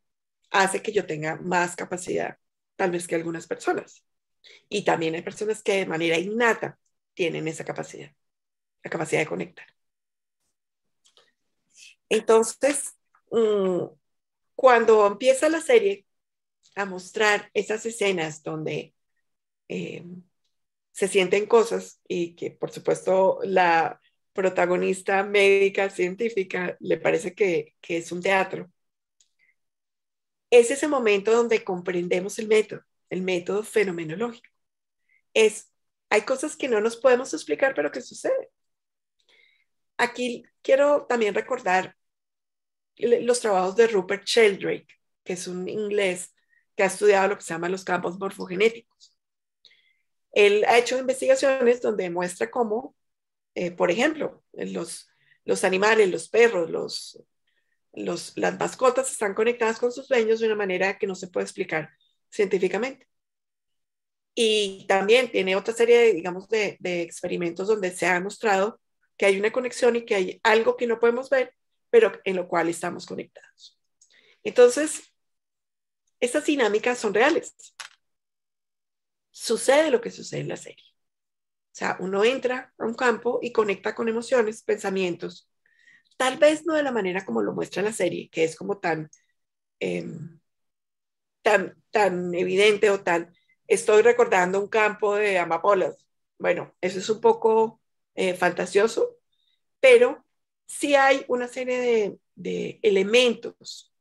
hace que yo tenga más capacidad, tal vez que algunas personas. Y también hay personas que de manera innata tienen esa capacidad, la capacidad de conectar. Entonces, cuando empieza la serie a mostrar esas escenas donde se sienten cosas y que por supuesto la protagonista médica científica le parece que es un teatro, es ese momento donde comprendemos el método fenomenológico. Hay cosas que no nos podemos explicar, pero que suceden. aquí quiero también recordar los trabajos de Rupert Sheldrake, que es un inglés que ha estudiado lo que se llama los campos morfogenéticos. Él ha hecho investigaciones donde demuestra cómo, por ejemplo, los animales, los perros, las mascotas están conectadas con sus dueños de una manera que no se puede explicar científicamente. Y también tiene otra serie de, digamos, de experimentos donde se ha demostrado que hay una conexión y que hay algo que no podemos ver, pero en lo cual estamos conectados. Entonces, estas dinámicas son reales. Sucede lo que sucede en la serie. O sea, uno entra a un campo y conecta con emociones, pensamientos, tal vez no de la manera como lo muestra la serie, que es como eh, tan evidente o tan, estoy recordando un campo de amapolas. Bueno, eso es un poco fantasioso, pero sí hay una serie de elementos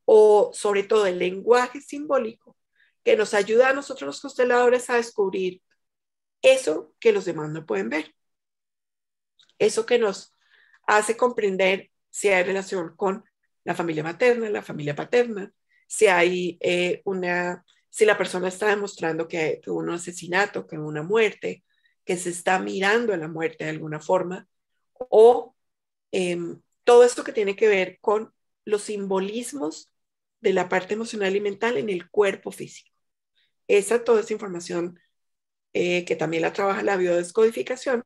o sobre todo el lenguaje simbólico que nos ayuda a nosotros los consteladores a descubrir eso que los demás no pueden ver, eso que nos hace comprender si hay relación con la familia materna, la familia paterna, si hay si la persona está demostrando que hubo un asesinato, que hubo una muerte, que se está mirando a la muerte de alguna forma, o todo esto que tiene que ver con los simbolismos de la parte emocional y mental en el cuerpo físico. Toda esa información que también la trabaja la biodescodificación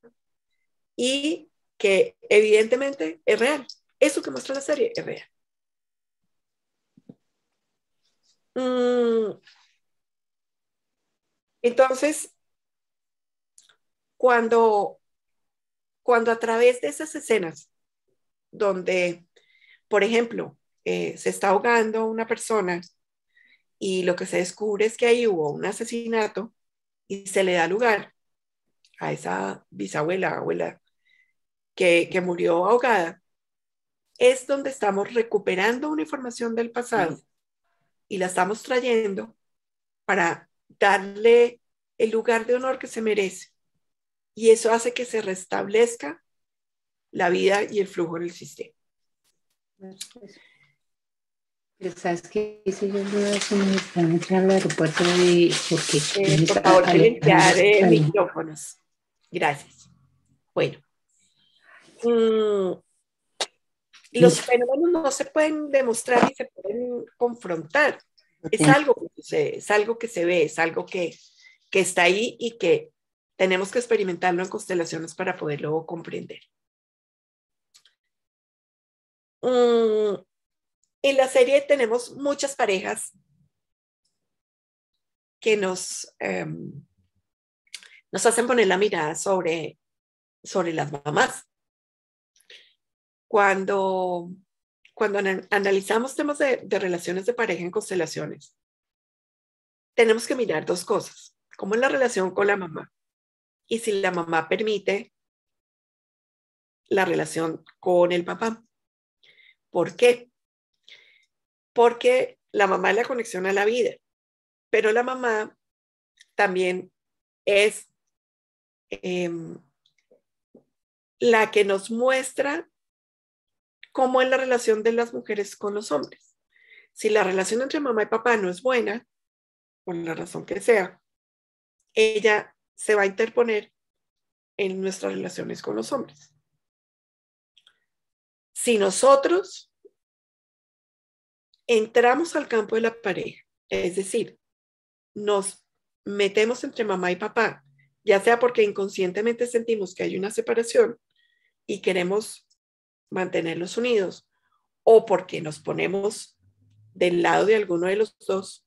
y que evidentemente es real. Eso que muestra la serie es real. Entonces, cuando a través de esas escenas donde, por ejemplo, se está ahogando una persona y lo que se descubre es que ahí hubo un asesinato y se le da lugar a esa bisabuela, abuela, que murió ahogada, es donde estamos recuperando una información del pasado y la estamos trayendo para darle el lugar de honor que se merece. Y eso hace que se restablezca la vida y el flujo en el sistema. Pero sabes que si yo dudo si me están entrando al aeropuerto y porque por favor, silenciar micrófonos. Gracias. Bueno. Los fenómenos no se pueden demostrar ni se pueden confrontar. Es algo que sucede, es algo que se ve, es algo que está ahí y que tenemos que experimentarlo en constelaciones para poderlo comprender. En la serie tenemos muchas parejas que nos hacen poner la mirada sobre las mamás. Cuando analizamos temas de relaciones de pareja en constelaciones, tenemos que mirar dos cosas. ¿Cómo es la relación con la mamá? Y si la mamá permite la relación con el papá. ¿Por qué? Porque la mamá es la conexión a la vida, pero la mamá también es la que nos muestra cómo es la relación de las mujeres con los hombres. Si la relación entre mamá y papá no es buena, por la razón que sea, ella se va a interponer en nuestras relaciones con los hombres. Si nosotros entramos al campo de la pareja, es decir, nos metemos entre mamá y papá, ya sea porque inconscientemente sentimos que hay una separación y queremos mantenerlos unidos, o porque nos ponemos del lado de alguno de los dos,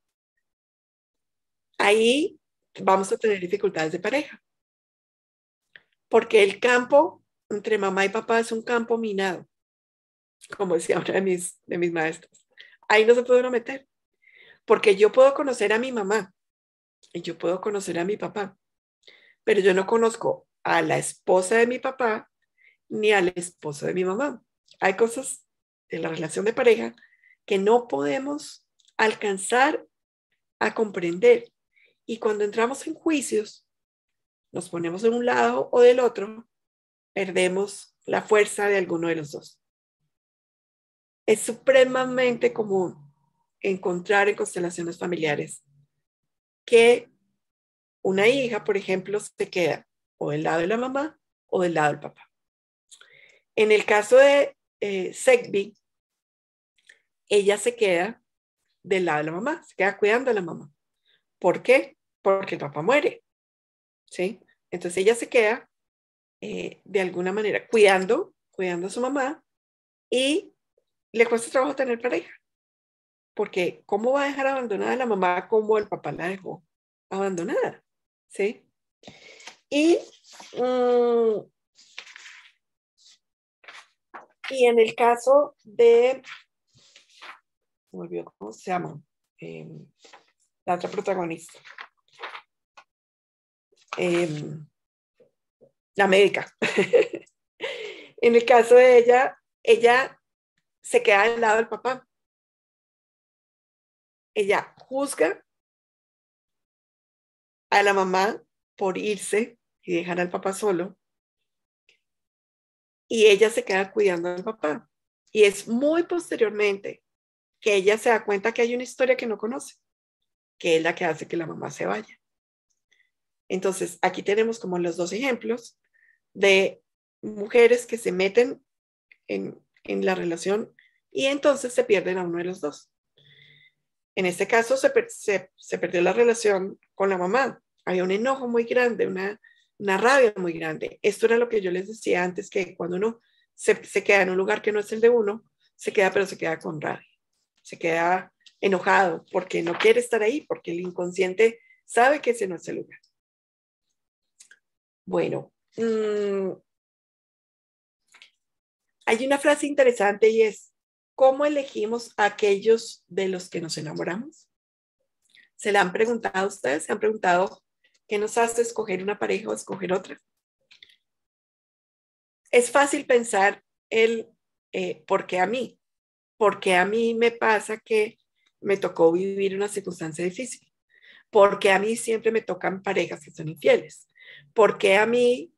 ahí vamos a tener dificultades de pareja. Porque el campo entre mamá y papá es un campo minado, como decía una de mis maestras. Ahí no se puede uno meter, porque yo puedo conocer a mi mamá y yo puedo conocer a mi papá, pero yo no conozco a la esposa de mi papá ni al esposo de mi mamá. Hay cosas en la relación de pareja que no podemos alcanzar a comprender. Y cuando entramos en juicios, nos ponemos de un lado o del otro, perdemos la fuerza de alguno de los dos. Es supremamente común encontrar en constelaciones familiares que una hija, por ejemplo, se queda o del lado de la mamá o del lado del papá. En el caso de Segbi, ella se queda del lado de la mamá, se queda cuidando a la mamá. ¿Por qué? Porque el papá muere, ¿sí? Entonces ella se queda de alguna manera cuidando a su mamá y le cuesta trabajo tener pareja. Porque ¿cómo va a dejar abandonada a la mamá como el papá la dejó abandonada? ¿Sí? Y en el caso de, me olvidó cómo se llama, la otra protagonista, la médica. En el caso de ella se queda del lado del papá. Ella juzga a la mamá por irse y dejar al papá solo. Y ella se queda cuidando al papá. Y es muy posteriormente que ella se da cuenta que hay una historia que no conoce, que es la que hace que la mamá se vaya. Entonces, aquí tenemos como los dos ejemplos de mujeres que se meten en la relación y entonces se pierden a uno de los dos. En este caso se perdió la relación con la mamá. Había un enojo muy grande, una rabia muy grande. Esto era lo que yo les decía antes, que cuando uno se queda en un lugar que no es el de uno, se queda, pero se queda con rabia. Se queda enojado porque no quiere estar ahí, porque el inconsciente sabe que ese no es el lugar. Bueno, hay una frase interesante y es, ¿cómo elegimos a aquellos de los que nos enamoramos? ¿Se la han preguntado a ustedes? ¿Se han preguntado qué nos hace escoger una pareja o escoger otra? Es fácil pensar ¿por qué a mí? Porque a mí me pasa que me tocó vivir una circunstancia difícil. Porque a mí siempre me tocan parejas que son infieles. Porque a mí,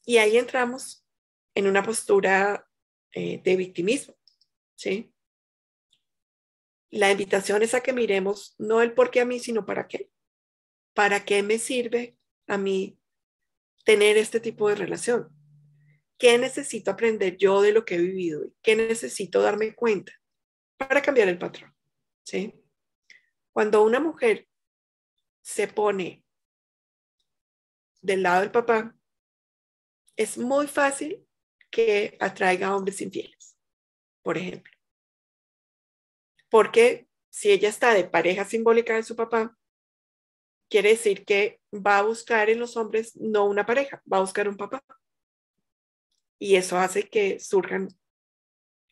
y ahí entramos en una postura de victimismo, ¿sí? La invitación es a que miremos no el por qué a mí, sino para qué. ¿Para qué me sirve a mí tener este tipo de relación? ¿Qué necesito aprender yo de lo que he vivido? ¿Qué necesito darme cuenta para cambiar el patrón? ¿Sí? Cuando una mujer se pone del lado del papá, es muy fácil que atraiga a hombres infieles, por ejemplo. Porque si ella está de pareja simbólica de su papá, quiere decir que va a buscar en los hombres no una pareja, va a buscar un papá. Y eso hace que surjan,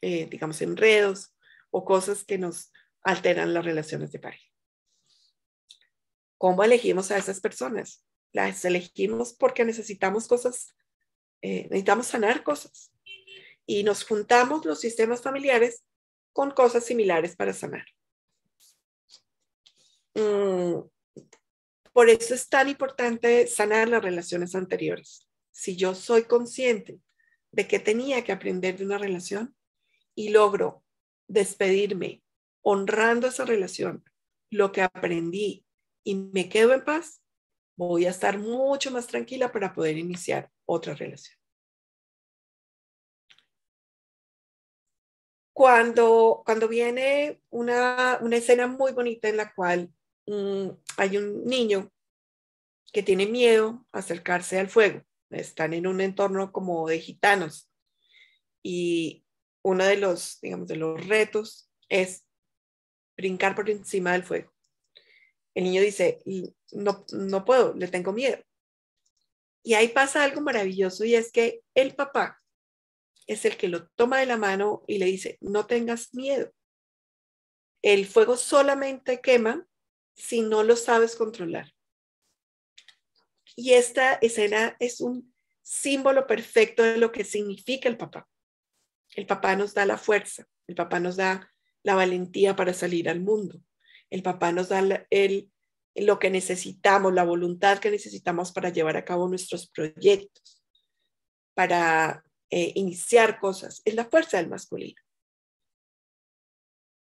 digamos, enredos o cosas que nos alteran las relaciones de pareja. ¿Cómo elegimos a esas personas? Las elegimos porque necesitamos cosas, necesitamos sanar cosas. Y nos juntamos los sistemas familiares con cosas similares para sanar. Por eso es tan importante sanar las relaciones anteriores. Si yo soy consciente de que tenía que aprender de una relación y logro despedirme honrando esa relación, lo que aprendí y me quedo en paz, voy a estar mucho más tranquila para poder iniciar otra relación. Cuando viene una escena muy bonita en la cual hay un niño que tiene miedo a acercarse al fuego, están en un entorno como de gitanos y uno de los, digamos, de los retos es brincar por encima del fuego. El niño dice, no puedo, le tengo miedo. Y ahí pasa algo maravilloso y es que el papá es el que lo toma de la mano y le dice, no tengas miedo. El fuego solamente quema si no lo sabes controlar. Y esta escena es un símbolo perfecto de lo que significa el papá. El papá nos da la fuerza, el papá nos da la valentía para salir al mundo. El papá nos da lo que necesitamos, la voluntad que necesitamos para llevar a cabo nuestros proyectos, para iniciar cosas, es la fuerza del masculino.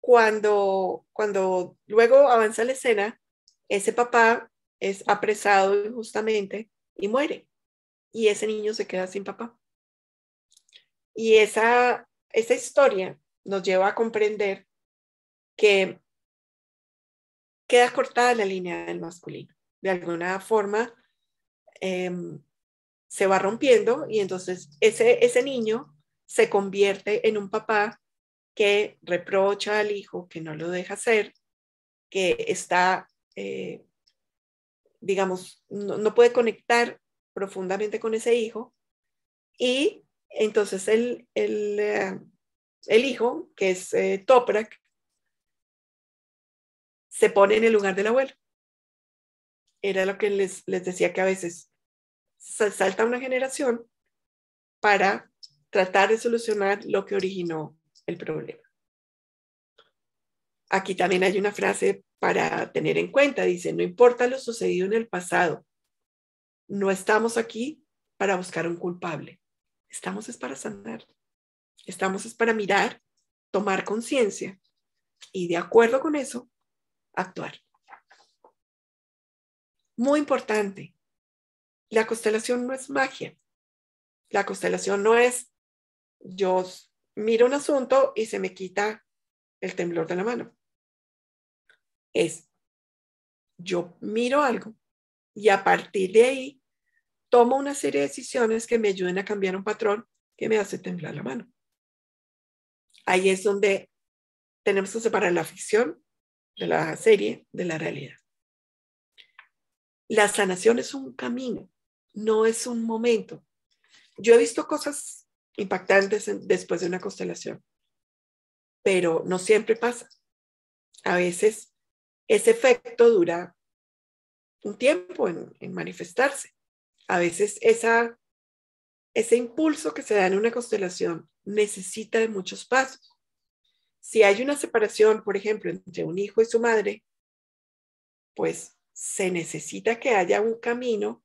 Cuando luego avanza la escena, ese papá es apresado injustamente y muere. Y ese niño se queda sin papá. Y esa historia nos lleva a comprender que queda cortada la línea del masculino. De alguna forma se va rompiendo y entonces ese niño se convierte en un papá que reprocha al hijo, que no lo deja hacer, que está, digamos, no puede conectar profundamente con ese hijo. Y entonces el hijo, que es Toprak, se pone en el lugar del abuelo. Era lo que les decía, que a veces salta una generación para tratar de solucionar lo que originó el problema. Aquí también hay una frase para tener en cuenta. Dice, no importa lo sucedido en el pasado, no estamos aquí para buscar un culpable. Estamos es para sanar. Estamos es para mirar, tomar conciencia y de acuerdo con eso, actuar. Muy importante, la constelación no es magia. La constelación no es yo miro un asunto y se me quita el temblor de la mano. Es yo miro algo y a partir de ahí tomo una serie de decisiones que me ayuden a cambiar un patrón que me hace temblar la mano. Ahí es donde tenemos que separar la ficción de la serie de la realidad. La sanación es un camino, no es un momento. Yo he visto cosas impactantes después de una constelación, pero no siempre pasa. A veces ese efecto dura un tiempo en manifestarse. A veces ese impulso que se da en una constelación necesita de muchos pasos. Si hay una separación, por ejemplo, entre un hijo y su madre, pues se necesita que haya un camino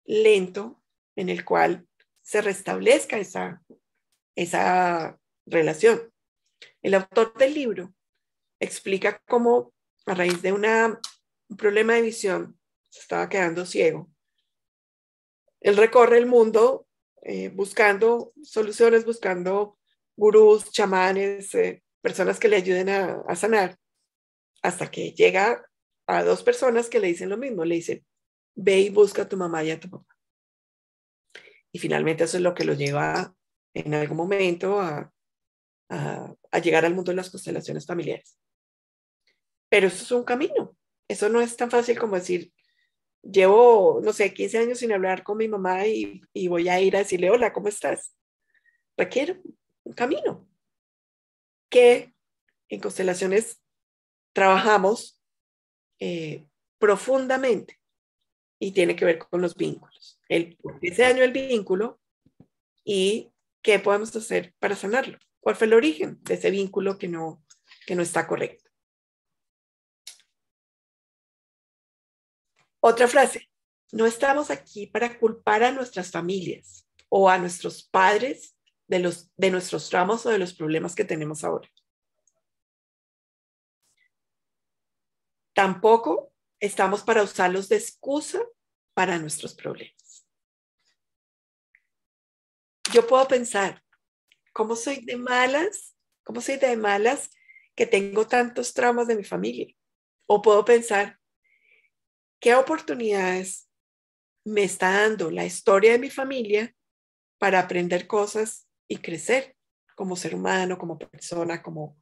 lento en el cual se restablezca esa relación. El autor del libro explica cómo a raíz de un problema de visión se estaba quedando ciego. Él recorre el mundo buscando soluciones, buscando gurús, chamanes, personas que le ayuden a sanar, hasta que llega a dos personas que le dicen lo mismo. Le dicen, ve y busca a tu mamá y a tu papá. Y finalmente eso es lo que lo lleva en algún momento a llegar al mundo de las constelaciones familiares. Pero eso es un camino. Eso no es tan fácil como decir, llevo, no sé, 15 años sin hablar con mi mamá y voy a ir a decirle, hola, ¿cómo estás? Requiere un camino que en constelaciones trabajamos profundamente y tiene que ver con los vínculos. Ese daño el vínculo y qué podemos hacer para sanarlo. ¿Cuál fue el origen de ese vínculo que no está correcto? Otra frase, no estamos aquí para culpar a nuestras familias o a nuestros padres de nuestros traumas o de los problemas que tenemos ahora. Tampoco estamos para usarlos de excusa para nuestros problemas. Yo puedo pensar, ¿cómo soy de malas? ¿Cómo soy de malas que tengo tantos traumas de mi familia? O puedo pensar, ¿qué oportunidades me está dando la historia de mi familia para aprender cosas y crecer como ser humano, como persona, como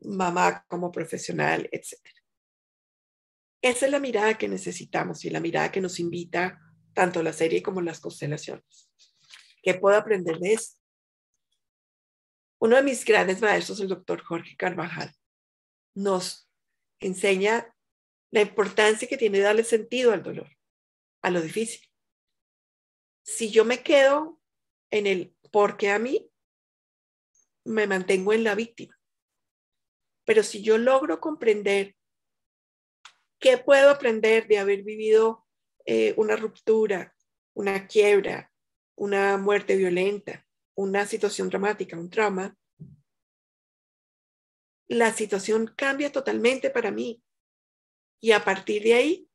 mamá, como profesional, etcétera? Esa es la mirada que necesitamos y la mirada que nos invita tanto la serie como las constelaciones. ¿Qué puedo aprender de esto? Uno de mis grandes maestros, el doctor Jorge Carvajal, nos enseña la importancia que tiene darle sentido al dolor, a lo difícil. Si yo me quedo en el por qué a mí, me mantengo en la víctima. Pero si yo logro comprender qué puedo aprender de haber vivido una ruptura, una quiebra, una muerte violenta, una situación dramática, un trauma, la situación cambia totalmente para mí y a partir de ahí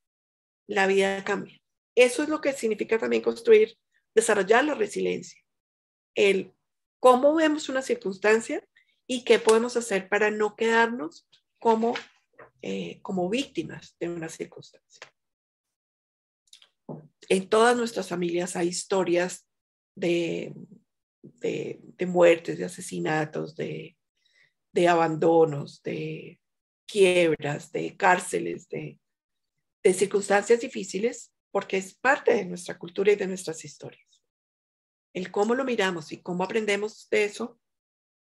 la vida cambia. Eso es lo que significa también construir, desarrollar la resiliencia, el cómo vemos una circunstancia y qué podemos hacer para no quedarnos como víctimas de una circunstancia. En todas nuestras familias hay historias de muertes, de asesinatos, de abandonos, de quiebras, de cárceles, de circunstancias difíciles, porque es parte de nuestra cultura y de nuestras historias. El cómo lo miramos y cómo aprendemos de eso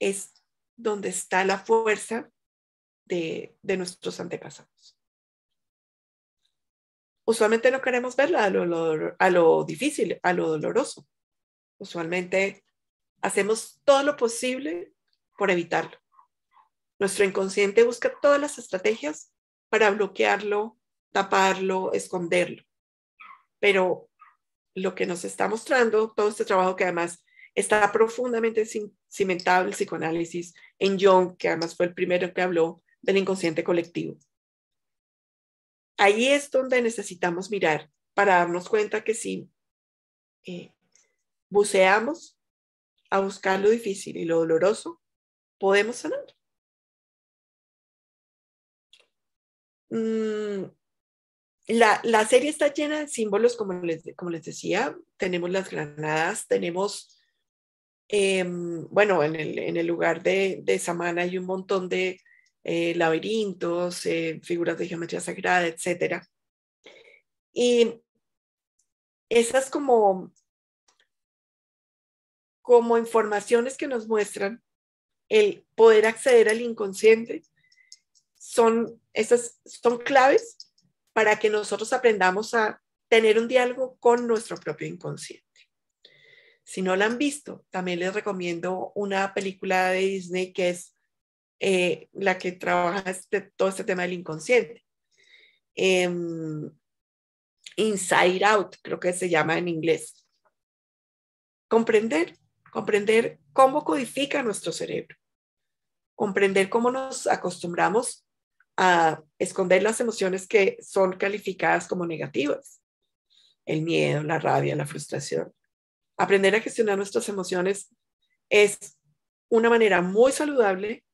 es donde está la fuerza de nuestros antepasados. Usualmente no queremos verla a lo difícil, a lo doloroso. Usualmente hacemos todo lo posible por evitarlo. Nuestro inconsciente busca todas las estrategias para bloquearlo, taparlo, esconderlo. Pero lo que nos está mostrando todo este trabajo, que además está profundamente cimentado en el psicoanálisis, en Jung, que además fue el primero que habló del inconsciente colectivo. Ahí es donde necesitamos mirar para darnos cuenta que si buceamos a buscar lo difícil y lo doloroso, podemos sanar. La serie está llena de símbolos, como les decía. Tenemos las granadas, tenemos, bueno, en el lugar de Samana hay un montón de laberintos, figuras de geometría sagrada, etc. Y esas como informaciones que nos muestran el poder acceder al inconsciente son claves para que nosotros aprendamos a tener un diálogo con nuestro propio inconsciente. Si no la han visto, también les recomiendo una película de Disney que es la que trabaja todo este tema del inconsciente. Inside Out, creo que se llama en inglés. Comprender cómo codifica nuestro cerebro. Comprender cómo nos acostumbramos a esconder las emociones que son calificadas como negativas. El miedo, la rabia, la frustración. Aprender a gestionar nuestras emociones es una manera muy saludable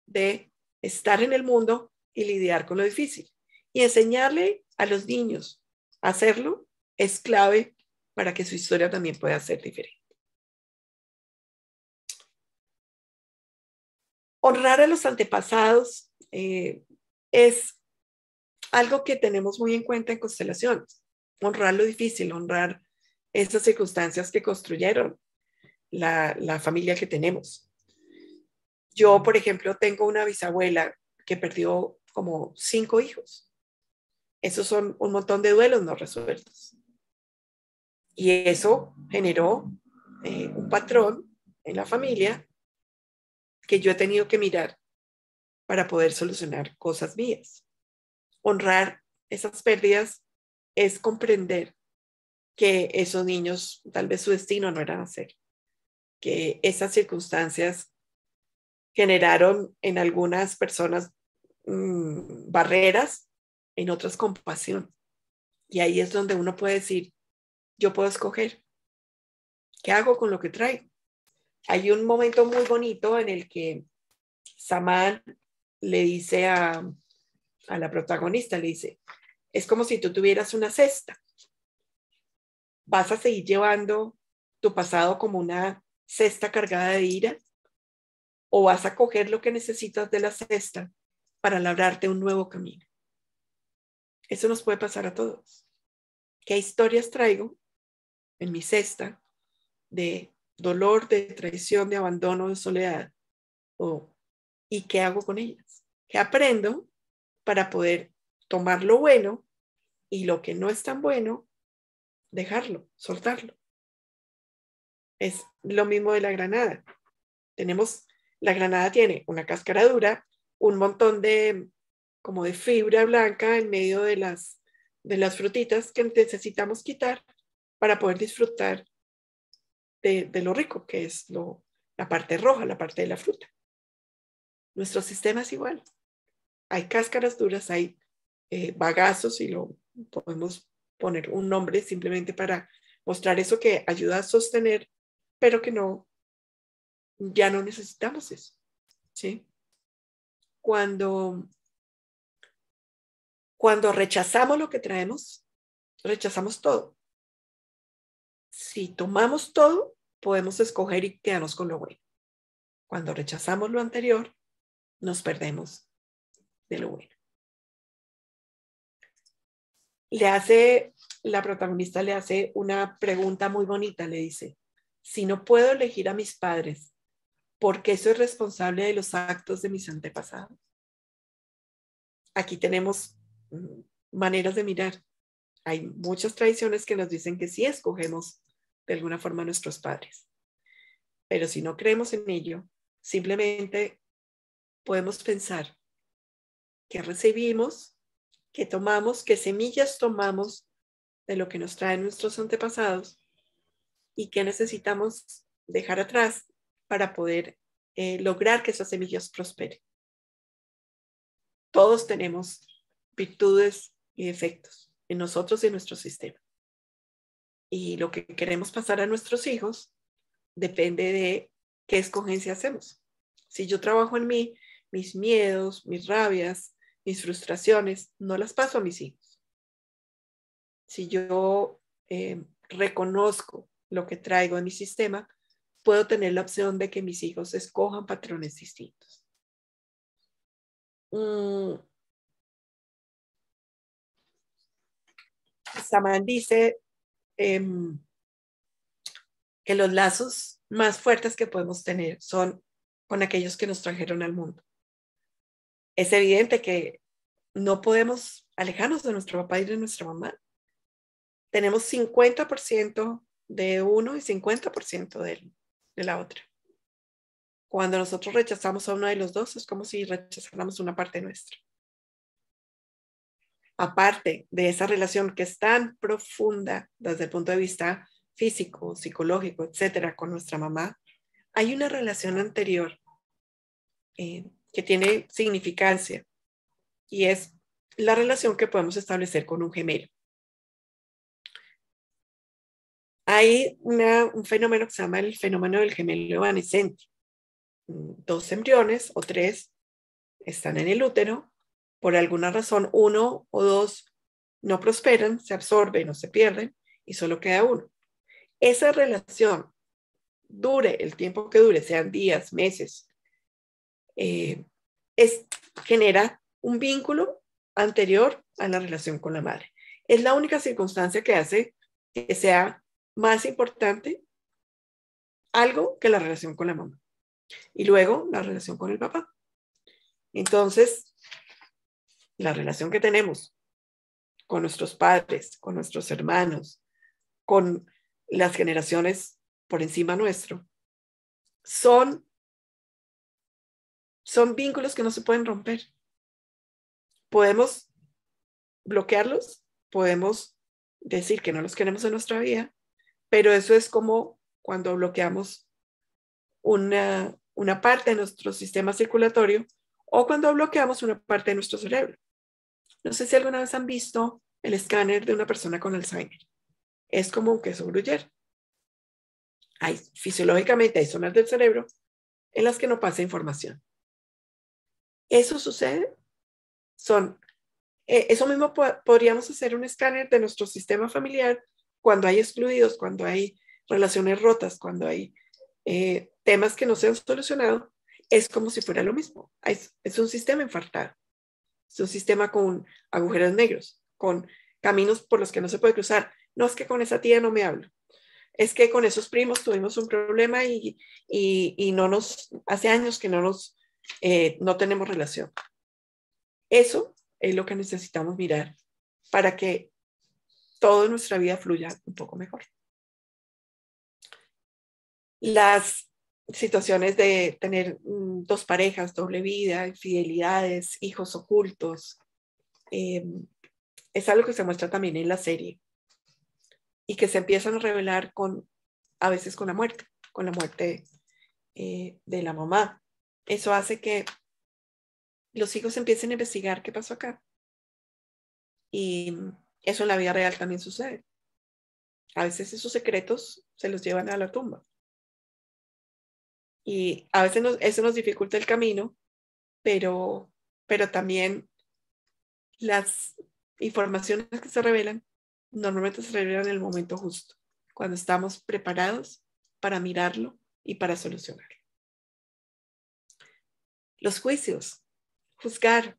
de estar en el mundo y lidiar con lo difícil. Y enseñarle a los niños a hacerlo es clave para que su historia también pueda ser diferente. Honrar a los antepasados es algo que tenemos muy en cuenta en constelaciones. Honrar lo difícil, honrar esas circunstancias que construyeron la familia que tenemos. Yo, por ejemplo, tengo una bisabuela que perdió como 5 hijos. Esos son un montón de duelos no resueltos. Y eso generó un patrón en la familia que yo he tenido que mirar para poder solucionar cosas mías. Honrar esas pérdidas es comprender que esos niños, tal vez su destino no era nacer, que esas circunstancias generaron en algunas personas barreras, en otras compasión. Y ahí es donde uno puede decir, yo puedo escoger, ¿qué hago con lo que traigo? Hay un momento muy bonito en el que Samán le dice a la protagonista, le dice, es como si tú tuvieras una cesta. ¿Vas a seguir llevando tu pasado como una cesta cargada de ira? ¿O vas a coger lo que necesitas de la cesta para labrarte un nuevo camino? Eso nos puede pasar a todos. ¿Qué historias traigo en mi cesta de dolor, de traición, de abandono, de soledad? ¿Y qué hago con ellas? ¿Qué aprendo para poder tomar lo bueno y lo que no es tan bueno, dejarlo, soltarlo? Es lo mismo de la granada. La granada tiene una cáscara dura, un montón como de fibra blanca en medio de las frutitas que necesitamos quitar para poder disfrutar de lo rico, que es la parte roja, la parte de la fruta. Nuestro sistema es igual. Hay cáscaras duras, hay bagazos, y lo podemos poner un nombre simplemente para mostrar eso que ayuda a sostener, pero que ya no necesitamos eso, ¿sí? Cuando rechazamos lo que traemos, rechazamos todo. Si tomamos todo, podemos escoger y quedarnos con lo bueno. Cuando rechazamos lo anterior, nos perdemos de lo bueno. La protagonista le hace una pregunta muy bonita, le dice: si no puedo elegir a mis padres, ¿por qué soy responsable de los actos de mis antepasados? Aquí tenemos maneras de mirar. Hay muchas tradiciones que nos dicen que sí escogemos de alguna forma a nuestros padres, pero si no creemos en ello, simplemente podemos pensar que recibimos, que tomamos, que semillas tomamos de lo que nos traen nuestros antepasados y que necesitamos dejar atrás para poder lograr que esas semillas prosperen. Todos tenemos virtudes y defectos en nosotros y en nuestro sistema. Y lo que queremos pasar a nuestros hijos depende de qué escogencia hacemos. Si yo trabajo en mí, mis miedos, mis rabias, mis frustraciones, no las paso a mis hijos. Si yo reconozco lo que traigo en mi sistema, puedo tener la opción de que mis hijos escojan patrones distintos. Saman dice que los lazos más fuertes que podemos tener son con aquellos que nos trajeron al mundo. Es evidente que no podemos alejarnos de nuestro papá y de nuestra mamá. Tenemos 50% de uno y 50% de la otra. Cuando nosotros rechazamos a uno de los dos, es como si rechazáramos una parte nuestra. Aparte de esa relación que es tan profunda desde el punto de vista físico, psicológico, etcétera, con nuestra mamá, hay una relación anterior que tiene significancia, y es la relación que podemos establecer con un gemelo. Hay un fenómeno que se llama el fenómeno del gemelo evanescente. 2 embriones o 3 están en el útero. Por alguna razón, 1 o 2 no prosperan, se absorben o se pierden y solo queda uno. Esa relación, dure el tiempo que dure, sean días, meses, genera un vínculo anterior a la relación con la madre. Es la única circunstancia que hace que sea más importante algo que la relación con la mamá. Y luego la relación con el papá. Entonces, la relación que tenemos con nuestros padres, con nuestros hermanos, con las generaciones por encima nuestro, son vínculos que no se pueden romper. Podemos bloquearlos, podemos decir que no los queremos en nuestra vida, pero eso es como cuando bloqueamos una parte de nuestro sistema circulatorio o cuando bloqueamos una parte de nuestro cerebro. No sé si alguna vez han visto el escáner de una persona con Alzheimer. Es como un queso gruyere. Fisiológicamente hay zonas del cerebro en las que no pasa información. Eso sucede. Eso mismo podríamos hacer un escáner de nuestro sistema familiar cuando hay excluidos, cuando hay relaciones rotas, cuando hay temas que no se han solucionado. Es como si fuera lo mismo. Es un sistema infartado. Es un sistema con agujeros negros, con caminos por los que no se puede cruzar. No es que con esa tía no me hablo. Es que con esos primos tuvimos un problema y hace años que no tenemos relación. Eso es lo que necesitamos mirar para que toda nuestra vida fluya un poco mejor. Las situaciones de tener 2 parejas, doble vida, infidelidades, hijos ocultos, es algo que se muestra también en la serie y que se empiezan a revelar con a veces con la muerte de la mamá. Eso hace que los hijos empiecen a investigar qué pasó acá. Y eso en la vida real también sucede. A veces esos secretos se los llevan a la tumba. Y a veces eso nos dificulta el camino, pero también las informaciones que se revelan normalmente se revelan en el momento justo, cuando estamos preparados para mirarlo y para solucionarlo. Los juicios. Juzgar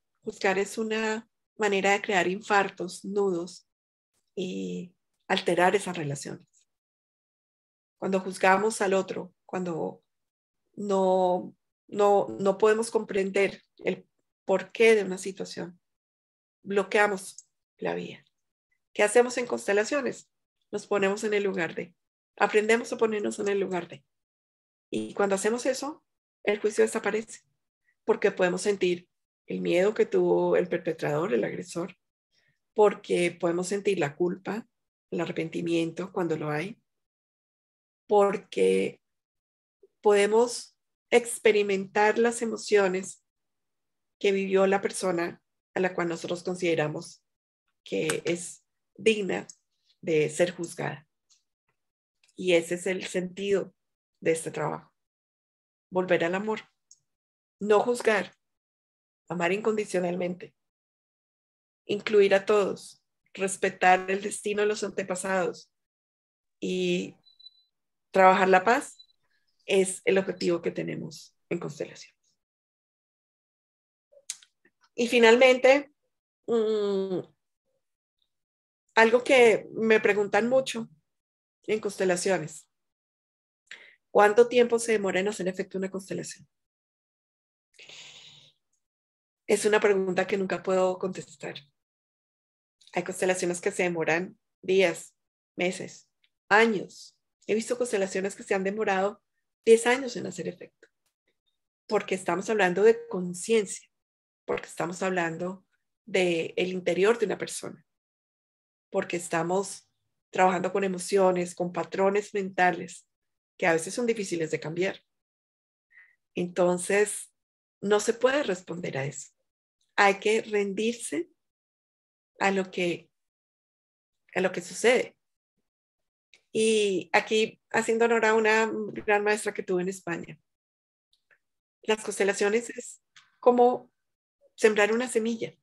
es una manera de crear infartos, nudos y alterar esas relaciones. Cuando juzgamos al otro, cuando no podemos comprender el porqué de una situación, bloqueamos la vía. ¿Qué hacemos en constelaciones? Nos ponemos en el lugar de. Aprendemos a ponernos en el lugar de. Y cuando hacemos eso, el juicio desaparece, porque podemos sentir el miedo que tuvo el perpetrador, el agresor, porque podemos sentir la culpa, el arrepentimiento cuando lo hay, porque podemos experimentar las emociones que vivió la persona a la cual nosotros consideramos que es digna de ser juzgada. Y ese es el sentido de este trabajo. Volver al amor. No juzgar. Amar incondicionalmente. Incluir a todos. Respetar el destino de los antepasados. Y trabajar la paz es el objetivo que tenemos en Constelaciones. Y finalmente, algo que me preguntan mucho en constelaciones. ¿Cuánto tiempo se demora en hacer efecto una constelación? Es una pregunta que nunca puedo contestar. Hay constelaciones que se demoran días, meses, años. He visto constelaciones que se han demorado 10 años en hacer efecto. Porque estamos hablando de conciencia, porque estamos hablando del interior de una persona, porque estamos trabajando con emociones, con patrones mentales que a veces son difíciles de cambiar. Entonces, no se puede responder a eso. Hay que rendirse a lo que sucede. Y aquí, haciendo honor a una gran maestra que tuve en España, las constelaciones es como sembrar una semilla.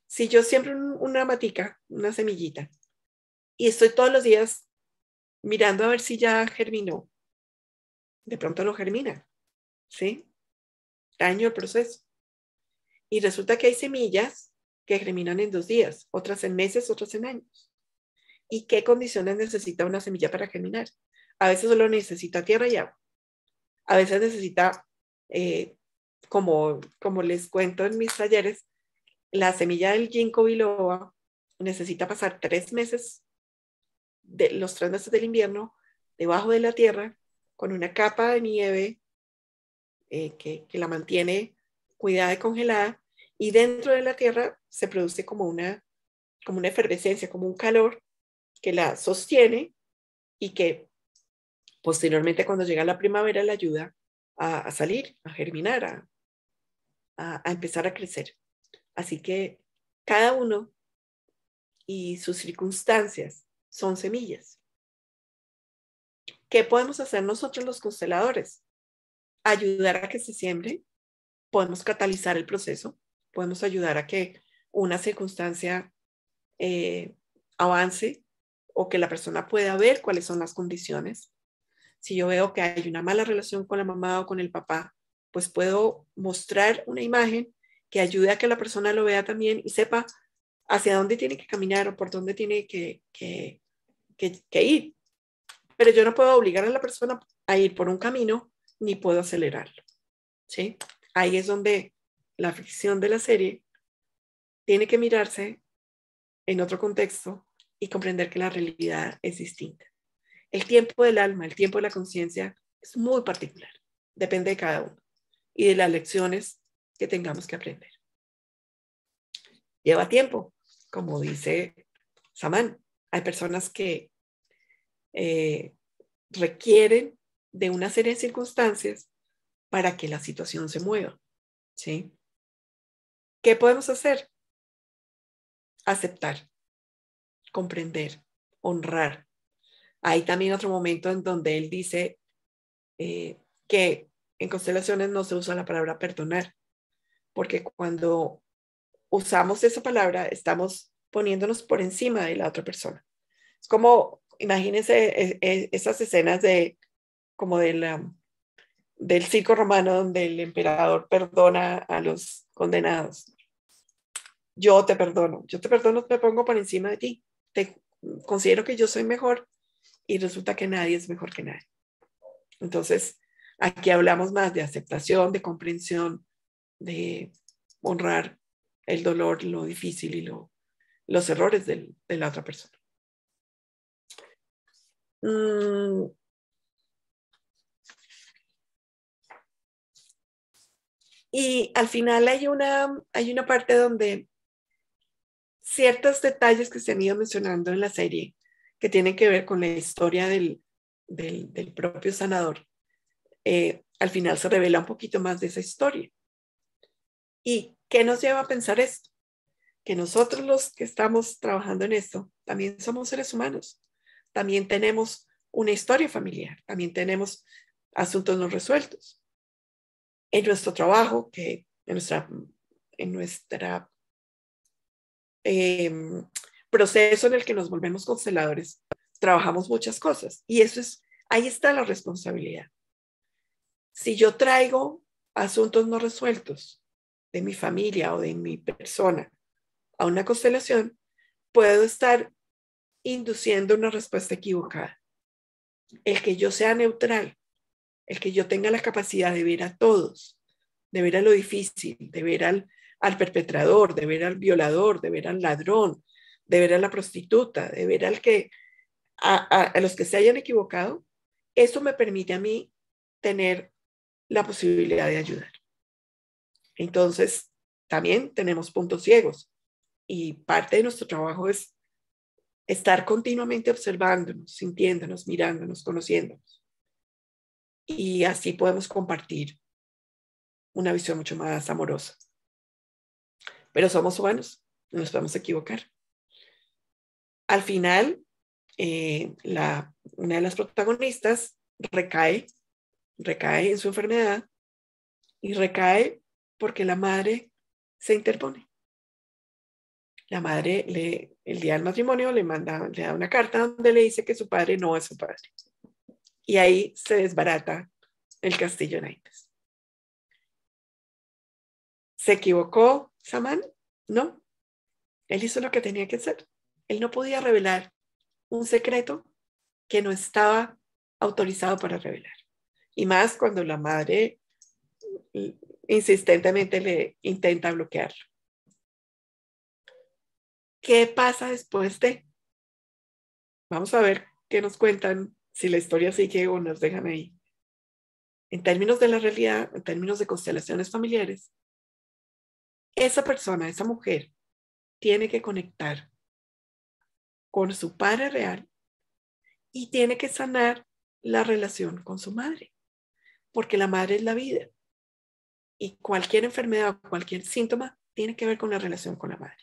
Si yo siembro una matica, una semillita, y estoy todos los días mirando a ver si ya germinó, de pronto no germina, ¿sí? Daño el proceso. Y resulta que hay semillas que germinan en 2 días, otras en meses, otras en años. ¿Y qué condiciones necesita una semilla para germinar? A veces solo necesita tierra y agua. A veces necesita, como les cuento en mis talleres, la semilla del ginkgo biloba necesita pasar 3 meses, los 3 meses del invierno, debajo de la tierra, con una capa de nieve que la mantiene cuidada y congelada, y dentro de la tierra se produce como una efervescencia, como un calor que la sostiene y que posteriormente, cuando llega la primavera, le ayuda a salir, a germinar, a empezar a crecer. Así que cada uno y sus circunstancias son semillas. ¿Qué podemos hacer nosotros los consteladores? Ayudar a que se siembre, podemos catalizar el proceso, podemos ayudar a que una circunstancia avance o que la persona pueda ver cuáles son las condiciones. Si yo veo que hay una mala relación con la mamá o con el papá, pues puedo mostrar una imagen que ayude a que la persona lo vea también y sepa hacia dónde tiene que caminar o por dónde tiene que ir. Pero yo no puedo obligar a la persona a ir por un camino ni puedo acelerarlo, ¿sí? Ahí es donde la ficción de la serie tiene que mirarse en otro contexto y comprender que la realidad es distinta. El tiempo del alma, el tiempo de la conciencia es muy particular. Depende de cada uno y de las lecciones que tengamos que aprender. Lleva tiempo, como dice Samán. Hay personas que eh, requieren de una serie de circunstancias para que la situación se mueva, ¿sí? ¿Qué podemos hacer? Aceptar, comprender, honrar. Hay también otro momento en donde él dice que en constelaciones no se usa la palabra perdonar, porque cuando usamos esa palabra estamos poniéndonos por encima de la otra persona. Es como, imagínense esas escenas de como del circo romano donde el emperador perdona a los condenados. Yo te perdono, te pongo por encima de ti. Te considero que yo soy mejor y resulta que nadie es mejor que nadie. Entonces, aquí hablamos más de aceptación, de comprensión, de honrar el dolor, lo difícil y los errores de la otra persona. Y al final hay una parte donde ciertos detalles que se han ido mencionando en la serie que tienen que ver con la historia del propio sanador, al final se revela un poquito más de esa historia. ¿Y qué nos lleva a pensar esto? Que nosotros los que estamos trabajando en esto también somos seres humanos, también tenemos una historia familiar, también tenemos asuntos no resueltos. En nuestro trabajo, que en nuestra proceso en el que nos volvemos consteladores, trabajamos muchas cosas y ahí está la responsabilidad. Si yo traigo asuntos no resueltos de mi familia o de mi persona a una constelación, puedo estar induciendo una respuesta equivocada. El que yo sea neutral, el que yo tenga la capacidad de ver a todos, de ver a lo difícil, de ver al perpetrador, de ver al violador, de ver al ladrón, de ver a la prostituta, de ver a los que se hayan equivocado, eso me permite a mí tener la posibilidad de ayudar. Entonces, también tenemos puntos ciegos y parte de nuestro trabajo es estar continuamente observándonos, sintiéndonos, mirándonos, conociéndonos. Y así podemos compartir una visión mucho más amorosa. Pero somos humanos, nos podemos equivocar. Al final, una de las protagonistas recae en su enfermedad y recae porque la madre se interpone. La madre, el día del matrimonio, le da una carta donde le dice que su padre no es su padre. Y ahí se desbarata el castillo de naipes. ¿Se equivocó Samán? No. Él hizo lo que tenía que hacer. Él no podía revelar un secreto que no estaba autorizado para revelar. Y más cuando la madre insistentemente le intenta bloquearlo. ¿Qué pasa después de? Vamos a ver qué nos cuentan, si la historia sigue o nos dejan ahí. En términos de la realidad, en términos de constelaciones familiares, esa persona, esa mujer, tiene que conectar con su padre real y tiene que sanar la relación con su madre, porque la madre es la vida. Y cualquier enfermedad o cualquier síntoma tiene que ver con la relación con la madre.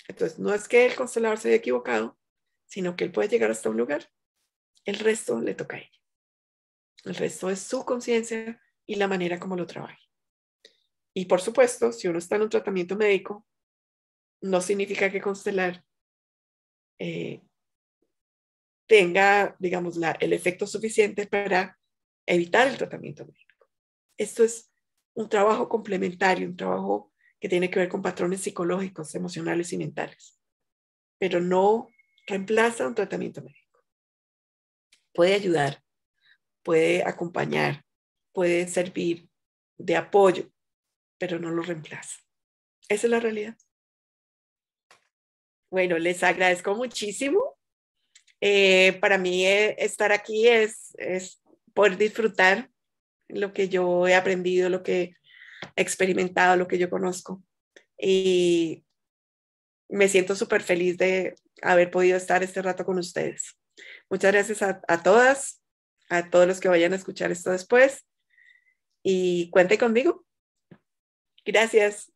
Entonces, no es que el constelador se haya equivocado, sino que él puede llegar hasta un lugar. El resto le toca a ella. El resto es su conciencia y la manera como lo trabaja. Y por supuesto, si uno está en un tratamiento médico, no significa que constelar tenga, digamos, el efecto suficiente para evitar el tratamiento médico. Esto es un trabajo complementario, un trabajo que tiene que ver con patrones psicológicos, emocionales y mentales, pero no reemplaza un tratamiento médico. Puede ayudar, puede acompañar, puede servir de apoyo, pero no lo reemplaza. Esa es la realidad. Bueno, les agradezco muchísimo. Para mí estar aquí es poder disfrutar lo que yo he aprendido, lo que he experimentado, lo que yo conozco. Y me siento súper feliz de haber podido estar este rato con ustedes. Muchas gracias a todas, a todos los que vayan a escuchar esto después y cuente conmigo. Gracias.